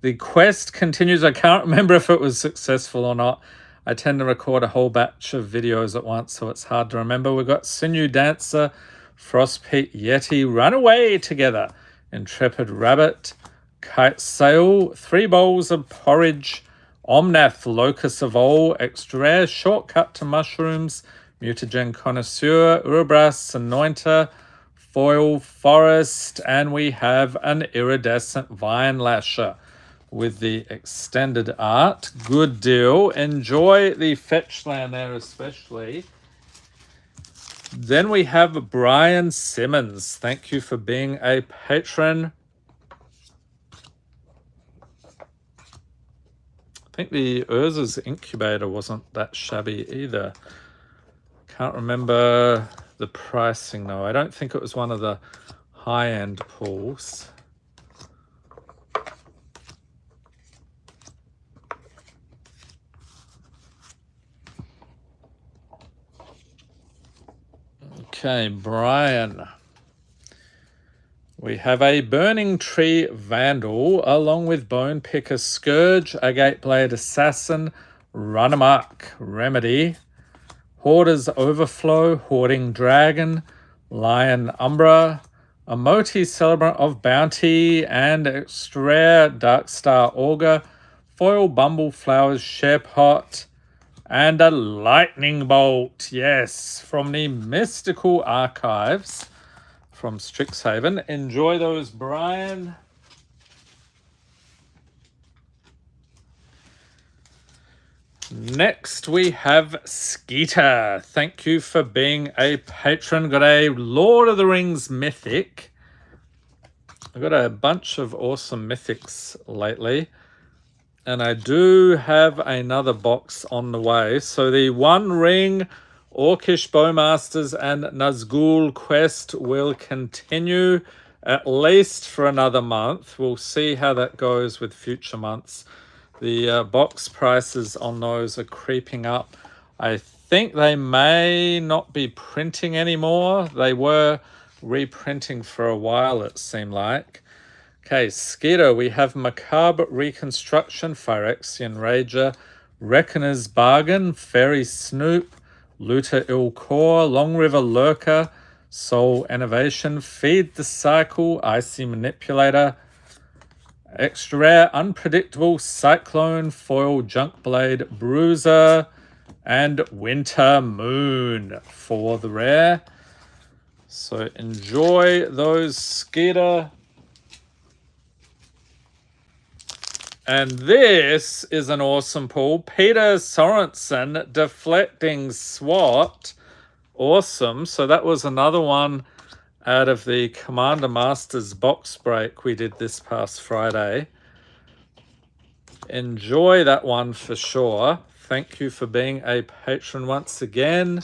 the quest continues. I can't remember if it was successful or not. I tend to record a whole batch of videos at once, so it's hard to remember. We've got Sinew Dancer, Frostpeak Yeti, Runaway Together, Intrepid Rabbit, Kite Sail, 3 Bowls of Porridge, Omnath Locus of All, Extra Rare, Shortcut to Mushrooms, Mutagen Connoisseur, Urubras Anointer, Foil Forest, and we have an Iridescent Vine Lasher with the extended art. Good deal. Enjoy the fetch land there especially. Then we have Brian Simmons. Thank you for being a patron. I think the Urza's Incubator wasn't that shabby either. Can't remember the pricing though. I don't think it was one of the high-end pulls. Okay, Brian. We have a Burning Tree Vandal along with Bone Picker Scourge, Agate Blade Assassin, Run Amok Remedy, Hoarder's Overflow, Hoarding Dragon, Lion Umbra, a Moti Celebrant of Bounty, and extra rare Darkstar Augur, Foil Bumble Flowers Sharepot, and a Lightning Bolt, yes, from the Mystical Archives from Strixhaven. Enjoy those, Brian. Next we have Skeeter. Thank you for being a patron. Got a Lord of the Rings Mythic. I've got a bunch of awesome mythics lately. And I do have another box on the way. So the One Ring, Orcish Bowmasters, and Nazgul quest will continue at least for another month. We'll see how that goes with future months. The box prices on those are creeping up. I think they may not be printing anymore. They were reprinting for a while, it seemed like. Okay, Skeeter, we have Macabre Reconstruction, Phyrexian Rager, Reckoner's Bargain, Fairy Snoop, Looter Ilkor, Long River Lurker, Soul Innovation, Feed the Cycle, Icy Manipulator, extra rare, Unpredictable, Cyclone, Foil, Junkblade, Bruiser, and Winter Moon for the rare. So enjoy those, Skeeter. And this is an awesome pull. Peter Sorensen, Deflecting SWAT. Awesome. So that was another one out of the Commander Masters box break we did this past Friday. Enjoy that one for sure. Thank you for being a patron once again.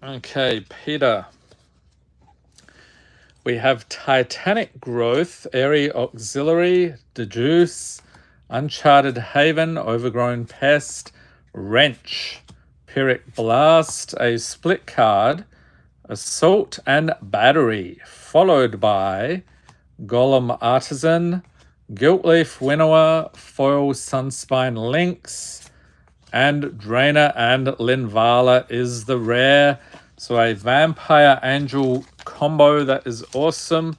Okay, Peter. We have Titanic Growth, Airy Auxiliary, Deduce, Uncharted Haven, Overgrown Pest, Wrench, Pyrrhic Blast, a split card, Assault and Battery, followed by Golem Artisan, Guiltleaf Winnower, Foil Sunspine Lynx, and Drainer and Linvala is the rare. So a Vampire Angel combo that is awesome.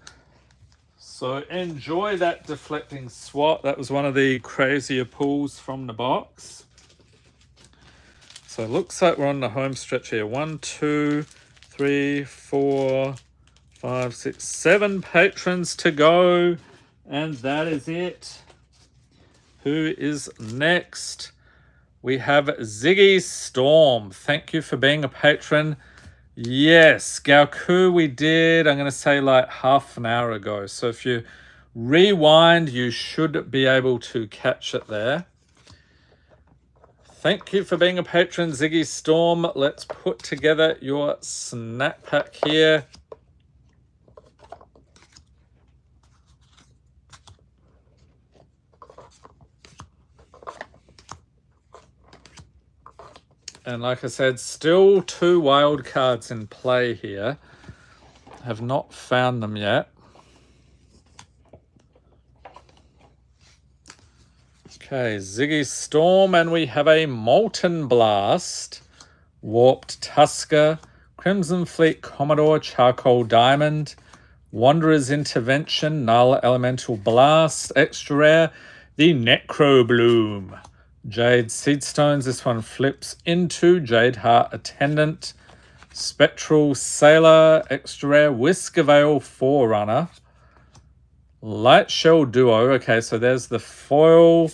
So enjoy that Deflecting SWAT. That was one of the crazier pulls from the box. So it looks like we're on the home stretch here. 1, 2, 3, 4, 5, 6, 7 patrons to go. And that is it. Who is next? We have Ziggy Storm. Thank you for being a patron. Yes, Gauku we did, I'm going to say like half an hour ago. So if you rewind, you should be able to catch it there. Thank you for being a patron, Ziggy Storm. Let's put together your snap pack here. And like I said, still 2 wild cards in play here. Have not found them yet. Okay, Ziggy Storm, and we have a Molten Blast, Warped Tusker, Crimson Fleet Commodore, Charcoal Diamond, Wanderer's Intervention, Null Elemental Blast, extra rare, the Necro Bloom. Jade Seedstones, this one flips into Jade Heart Attendant, Spectral Sailor, extra rare, Whisker Veil Forerunner, Light Shell Duo. Okay, so there's the foil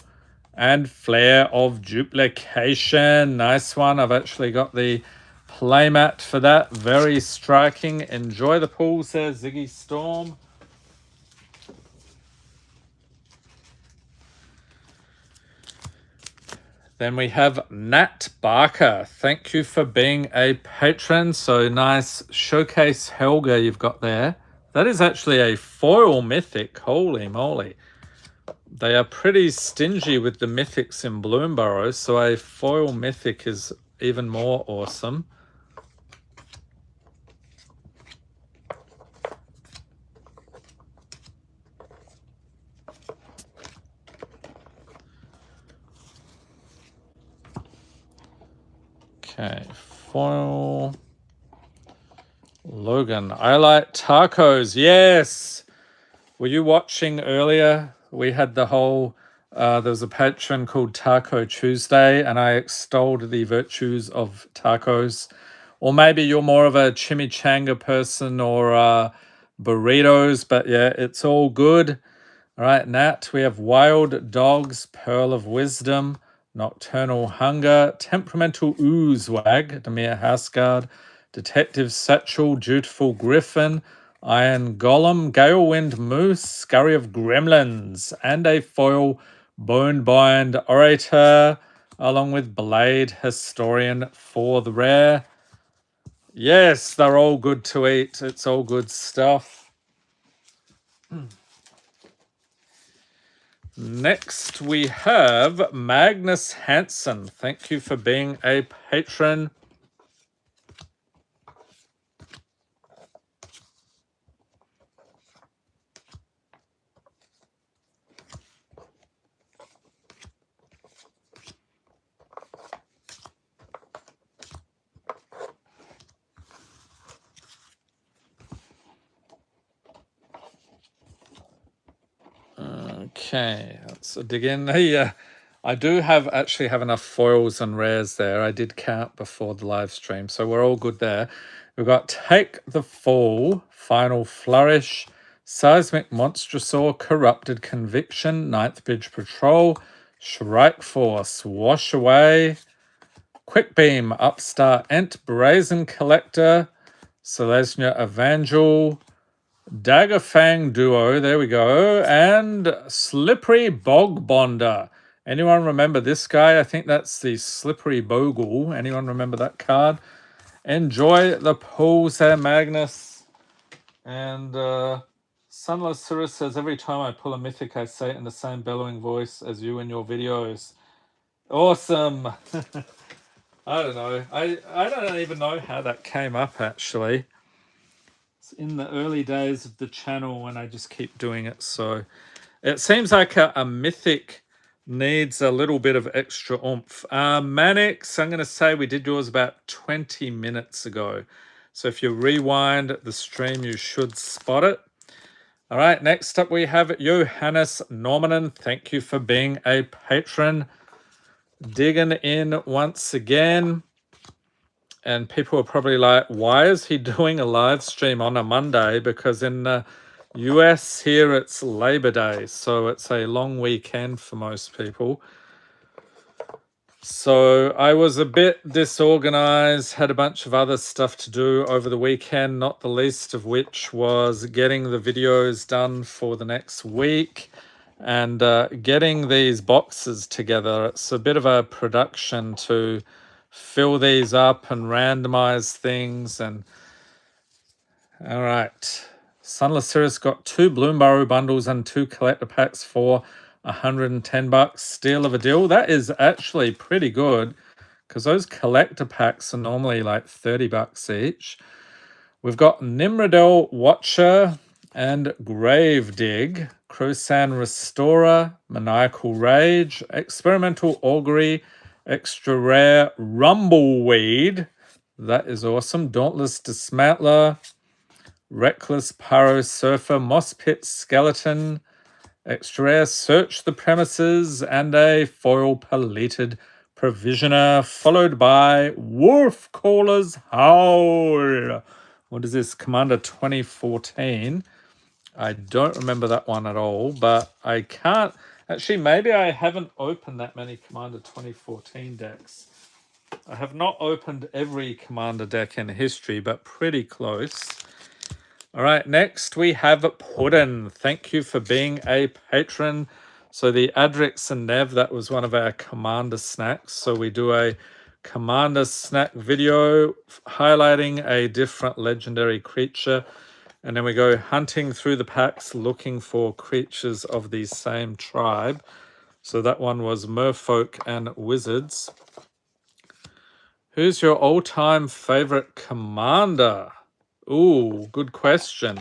and Flare of Duplication. Nice one. I've actually got the playmat for that. Very striking. Enjoy the pulls there, Ziggy Storm. Then we have Nat Barker. Thank you for being a patron. So nice Showcase Helga you've got there. That is actually a foil mythic. Holy moly. They are pretty stingy with the mythics in Bloomburrow, so a foil mythic is even more awesome. Okay, foil. Logan, I like tacos. Yes. Were you watching earlier? We had the whole, there was a Patron called Taco Tuesday, and I extolled the virtues of tacos. Or maybe you're more of a chimichanga person or burritos, but yeah, it's all good. All right, Nat, we have Wild Dogs, Pearl of Wisdom, Nocturnal Hunger, Temperamental Oozewag, Demir Houseguard, Detective Satchel, Dutiful Griffin, Iron Golem, Galewind Moose, Scurry of Gremlins, and a foil Bonebind Orator, along with Blade Historian for the rare. Yes, they're all good to eat. It's all good stuff. Next, we have Magnus Hansen. Thank you for being a patron. Okay, let's dig in. I do actually have enough foils and rares there. I did count before the live stream, so we're all good there. We've got Take the Fall, Final Flourish, Seismic Monstrosaur, Corrupted Conviction, Ninth Bridge Patrol, Shrike Force, Wash Away, Quick Beam, Upstart Ent, Brazen Collector, Selesnya Evangel, Daggerfang Duo, there we go, and Slippery Bog Bonder. Anyone remember this guy? I think that's the Slippery Bogle. Anyone remember that card? Enjoy the pulls there, Magnus. And Sunless Cirrus says, every time I pull a mythic, I say it in the same bellowing voice as you in your videos. Awesome. I don't know. I don't even know how that came up, actually. It's in the early days of the channel when I just keep doing it. So it seems like a mythic needs a little bit of extra oomph. Manix, I'm going to say we did yours about 20 minutes ago. So if you rewind the stream, you should spot it. All right, next up we have Johannes Normanen. Thank you for being a patron. Digging in once again. And people are probably like, why is he doing a live stream on a Monday? Because in the US here, it's Labor Day. So it's a long weekend for most people. So I was a bit disorganized, had a bunch of other stuff to do over the weekend, not the least of which was getting the videos done for the next week and getting these boxes together. It's a bit of a production to fill these up and randomize things. And all right, Sunless Cirrus got 2 Bloomburrow bundles and 2 collector packs for $110. Steal of a deal. That is actually pretty good because those collector packs are normally like $30 each. We've got Nimrodel Watcher and Grave Dig, Crosan Restorer, Maniacal Rage, Experimental Augury, Extra Rare Rumbleweed. That is awesome. Dauntless Dismantler, Reckless Pyro Surfer, Moss Pit Skeleton, Extra Rare Search the Premises, and a foil Paleted Provisioner, followed by Wolf Caller's Howl. What is this? Commander 2014. I don't remember that one at all, but I can't... Actually, maybe I haven't opened that many Commander 2014 decks. I have not opened every Commander deck in history, but pretty close. All right, next we have Puddin. Thank you for being a patron. So the Adrix and Nev, that was one of our Commander snacks. So we do a Commander snack video highlighting a different legendary creature. And then we go hunting through the packs looking for creatures of the same tribe. So that one was Merfolk and Wizards. Who's your all-time favorite commander? Ooh, good question.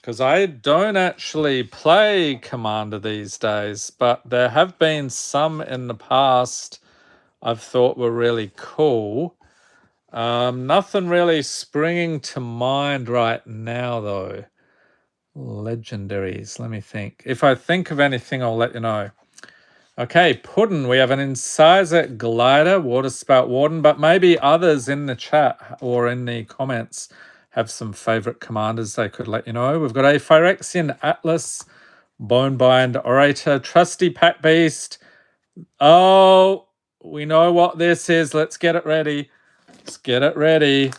Because I don't actually play Commander these days, but there have been some in the past I've thought were really cool. Nothing really springing to mind right now, though. Legendaries, let me think. If I think of anything, I'll let you know. Okay, Puddin', we have an Incisor Glider, Water Spout Warden, but maybe others in the chat or in the comments have some favorite commanders they could let you know. We've got a Phyrexian Atlas, Bonebind Orator, Trusty Pack Beast. Oh, we know what this is. Let's get it ready. Let's get it ready.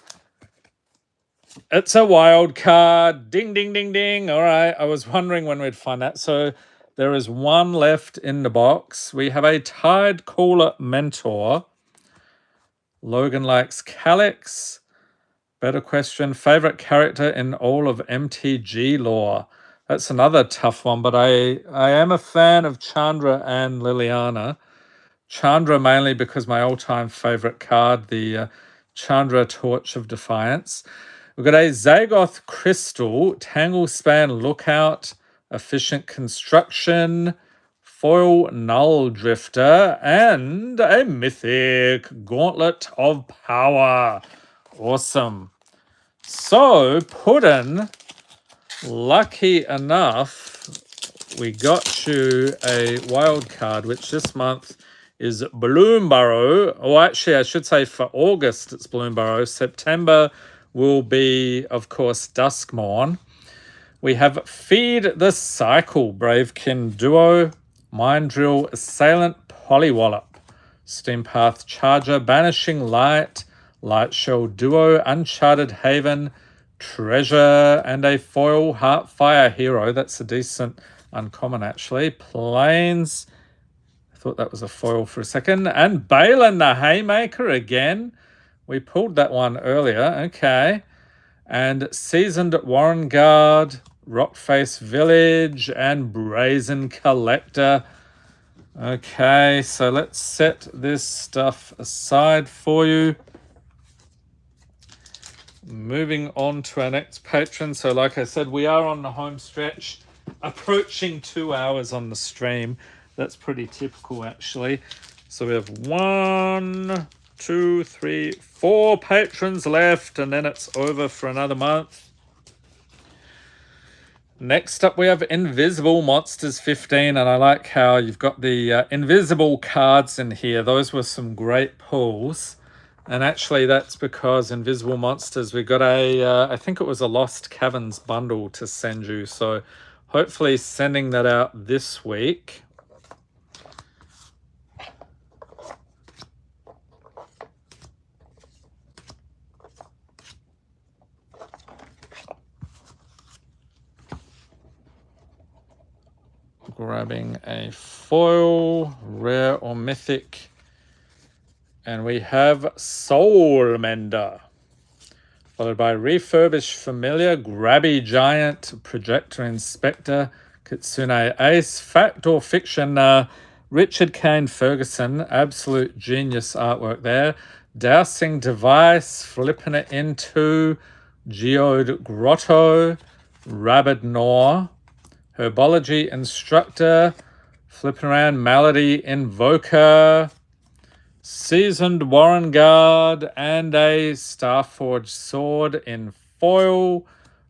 It's a wild card. Ding, ding, ding, ding. All right. I was wondering when we'd find that. So there is one left in the box. We have a Tide Caller Mentor. Logan likes Calyx. Better question. Favorite character in all of MTG lore? That's another tough one, but I am a fan of Chandra and Liliana. Chandra mainly because my all-time favorite card, the Chandra Torch of Defiance. We've got a Zagoth Crystal, Tangle Span Lookout, Efficient Construction, Foil Null Drifter, and a Mythic Gauntlet of Power. Awesome. So, Puddin', lucky enough, we got you a wild card, which this month is Bloomburrow. Oh, actually, I should say for August, it's Bloomburrow. September will be, of course, Duskmorn. We have Feed the Cycle, Bravekin Duo, Mind Drill, Assailant, Polywallop, Steampath Charger, Banishing Light, Light Shell Duo, Uncharted Haven, Treasure, and a foil Heartfire Hero. That's a decent uncommon, actually. Plains. I thought that was a foil for a second. And Balin the Haymaker again. We pulled that one earlier. Okay. And Seasoned Warren Guard, Rockface Village, and Brazen Collector. Okay, so let's set this stuff aside for you. Moving on to our next patron. So like I said, we are on the home stretch, approaching 2 hours on the stream. That's pretty typical, actually. So we have 1, 2, 3, 4 patrons left, and then it's over for another month. Next up, we have Invisible Monsters 15, and I like how you've got the invisible cards in here. Those were some great pulls. And actually, that's because Invisible Monsters, we got a, I think it was a Lost Caverns bundle to send you. So hopefully sending that out this week. Grabbing a foil, rare or mythic. And we have Soul Mender. Followed by Refurbished Familiar, Grabby Giant, Projector Inspector, Kitsune Ace, Fact or Fiction, Richard Kane Ferguson, absolute genius artwork there. Dowsing Device, flipping it into Geode Grotto, Rabid Gnaw, Herbology Instructor, flipping around Malady Invoker, Seasoned Warren Guard, and a Starforged Sword in foil.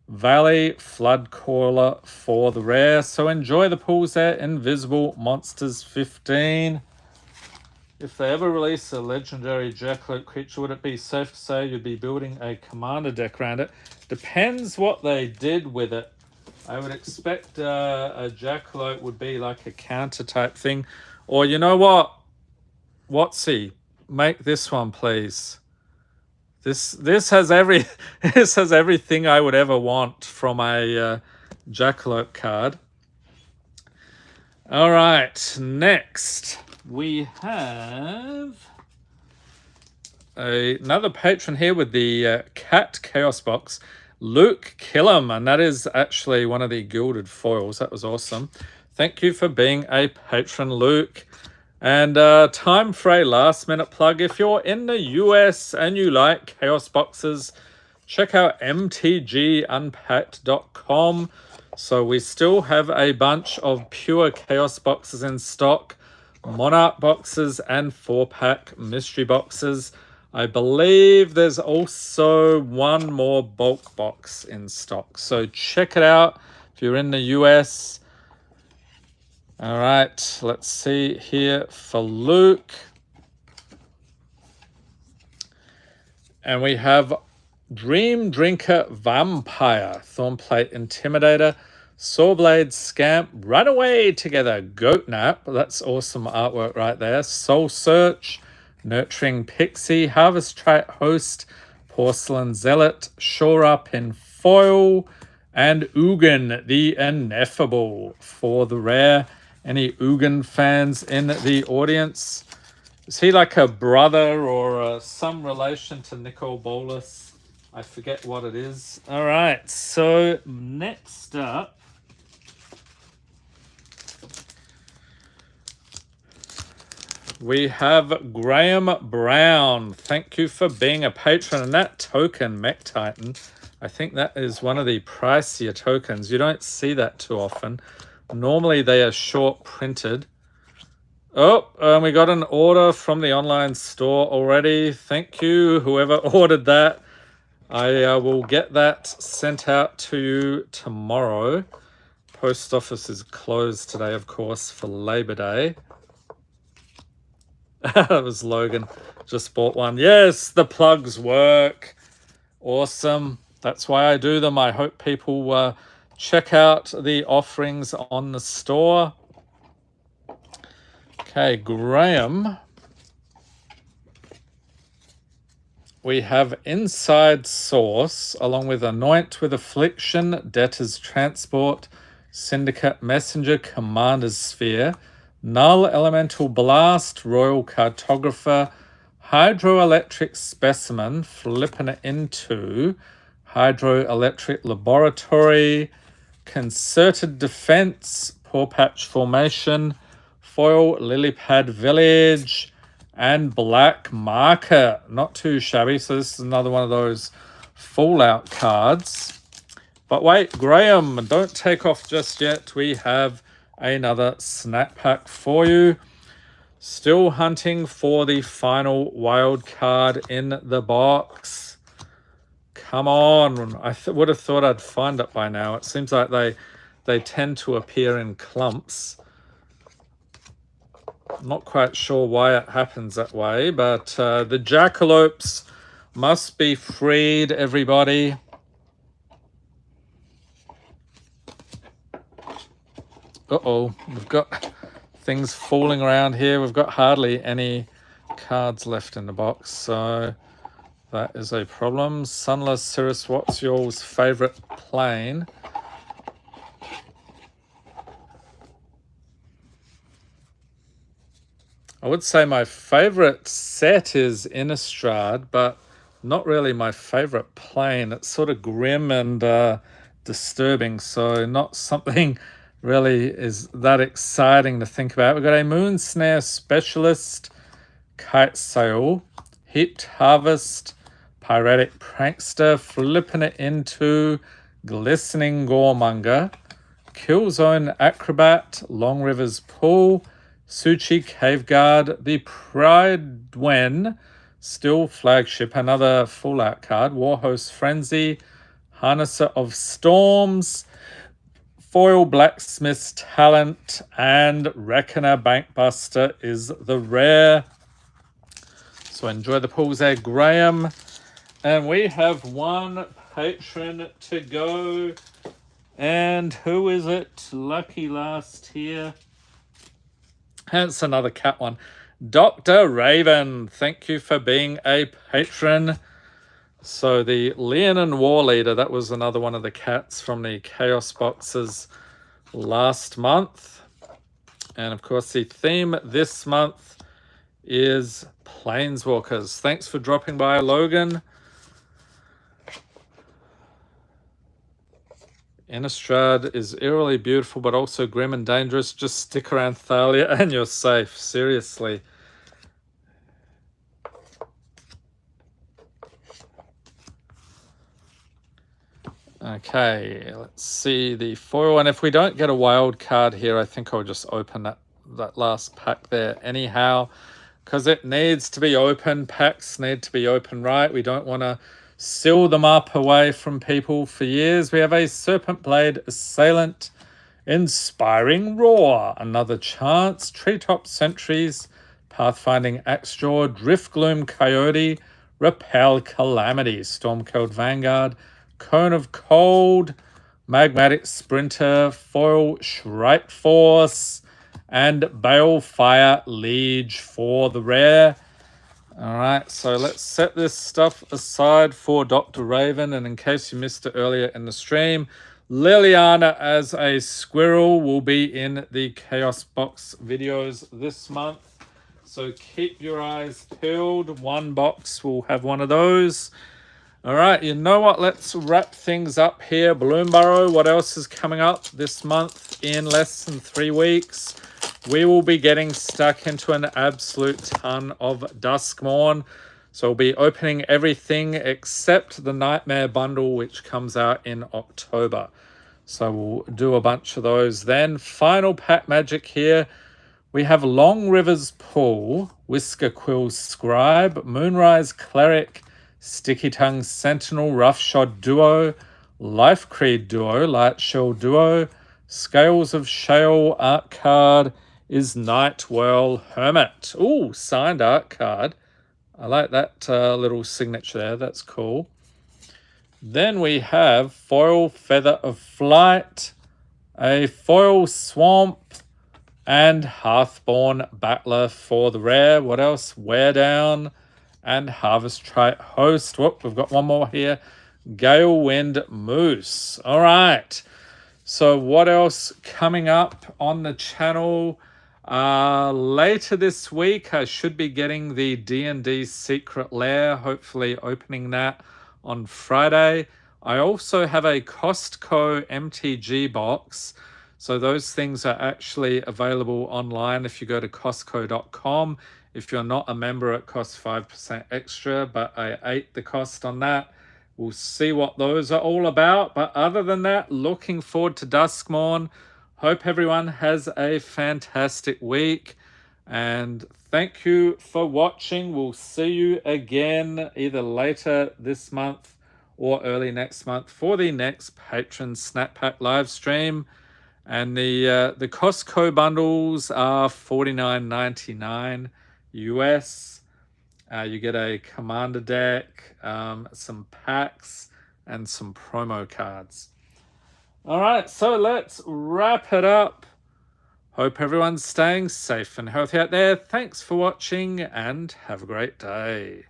Valley Flood Caller for the rare. So enjoy the pulls there. Invisible Monsters 15. If they ever release a legendary Jackalope creature, would it be safe to say you'd be building a commander deck around it? Depends what they did with it. I would expect a Jackalope would be like a counter type thing. Or you know what? Watsy, make this one, please. This has everything I would ever want from a Jackalope card. All right, next we have another patron here with the Cat Chaos Box. Luke Killam, and that is actually one of the gilded foils. That was awesome. Thank you for being a patron, Luke. And time for a last minute plug. If you're in the US and you like Chaos boxes, check out mtgunpacked.com. So we still have a bunch of pure Chaos boxes in stock, Monarch boxes and 4-pack mystery boxes. I believe there's also one more bulk box in stock. So check it out if you're in the US. All right, let's see here for Luke. And we have Dream Drinker Vampire, Thornplate Intimidator, Sawblade Scamp, Runaway Together, Goat Nap. That's awesome artwork right there. Soul Search, Nurturing Pixie, Harvest Trite Host, Porcelain Zealot, Shore Up in Foil, and Ugin the Ineffable for the rare. Any Ugin fans in the audience? Is he like a brother or some relation to Nicol Bolas? I forget what it is. All right, so next up, we have Graham Brown. Thank you for being a patron. And that token, Mech Titan, I think that is one of the pricier tokens. You don't see that too often. Normally they are short printed. Oh, we got an order from the online store already. Thank you, whoever ordered that. I will get that sent out to you tomorrow. Post office is closed today, of course, for Labor Day. That was Logan. Just bought one. Yes, the plugs work. Awesome. That's why I do them. I hope people check out the offerings on the store. Okay, Graham. We have Inside Source, along with Anoint with Affliction, Debtor's Transport, Syndicate Messenger, Commander's Sphere, Null Elemental Blast, Royal Cartographer, Hydroelectric Specimen, flipping it into Hydroelectric Laboratory, Concerted Defense, Paw Patch Formation, Foil Lilypad Village, and Black Marker. Not too shabby. So this is another one of those Fallout cards. But wait, Graham, don't take off just yet. We have another snack pack for you. Still hunting for the final wild card in the box. Come on. I would have thought I'd find it by now. It seems like they tend to appear in clumps. I'm not quite sure why it happens that way, but the jackalopes must be freed, everybody. Uh-oh, we've got things falling around here. We've got hardly any cards left in the box, so that is a problem. Sunless Cirrus, what's your favorite plane? I would say my favorite set is Innistrad, but not really my favorite plane. It's sort of grim and disturbing, so not something really is that exciting to think about. We've got a Moon Snare Specialist, Kite Sail, Heaped Harvest, Piratic Prankster, flipping it into Glistening Goremonger, Killzone Acrobat, Long Rivers Pool, Suchi Cave Guard, the Pridwen, still flagship, another Fallout card, Warhost Frenzy, Harnesser of Storms, Foil Blacksmith's Talent, and Reckoner Bankbuster is the rare. So enjoy the pulls there, Graham. And we have one patron to go. And who is it? Lucky last here. That's another cat one. Dr. Raven, thank you for being a patron. So the Leonin War Leader, that was another one of the cats from the Chaos boxes last month. And of course, the theme this month is Planeswalkers. Thanks for dropping by, Logan. Innistrad is eerily beautiful, but also grim and dangerous. Just stick around Thalia and you're safe. Seriously. Okay, let's see the foil. And if we don't get a wild card here, I think I'll just open that last pack there anyhow, because it needs to be open. Packs need to be open, right? We don't want to seal them up away from people for years. We have a Serpent Blade Assailant, Inspiring Roar, Another Chance, Treetop Sentries, Pathfinding Axejaw, Driftgloom Coyote, Repel Calamity, Stormkilled Vanguard, Cone of Cold, Magmatic Sprinter, Foil Shrike Force, and Balefire Liege for the rare. All right, so let's set this stuff aside for Dr. Raven. And in case you missed it earlier in the stream, Liliana as a squirrel will be in the Chaos Box videos this month. So keep your eyes peeled. One box will have one of those. All right, you know what? Let's wrap things up here. Bloomburrow, what else is coming up this month in less than 3 weeks? We will be getting stuck into an absolute ton of Duskmourn. So we'll be opening everything except the Nightmare Bundle, which comes out in October. So we'll do a bunch of those then. Final pack magic here. We have Long River's Pool, Whisker Quill Scribe, Moonrise Cleric, Sticky Tongue Sentinel, Roughshod Duo, Life Creed Duo, Light Shell Duo, Scales of Shale art card is Nightwhirl Hermit. Ooh, signed art card. I like that little signature there. That's cool. Then we have Foil Feather of Flight, a Foil Swamp, and Hearthborn Battler for the rare. What else? Wear Down and Harvest Trite Host. Whoop, we've got one more here. Gale Wind Moose. All right. So what else coming up on the channel? Later this week, I should be getting the D&D Secret Lair, hopefully opening that on Friday. I also have a Costco MTG box. So those things are actually available online if you go to Costco.com. If you're not a member, it costs 5% extra, but I ate the cost on that. We'll see what those are all about. But other than that, looking forward to Duskmourn. Hope everyone has a fantastic week. And thank you for watching. We'll see you again either later this month or early next month for the next Patron Snap Pack live stream. And the Costco bundles are $49.99 US. You get a commander deck, some packs, and some promo cards. All right, so let's wrap it up. Hope everyone's staying safe and healthy out there. Thanks for watching and have a great day.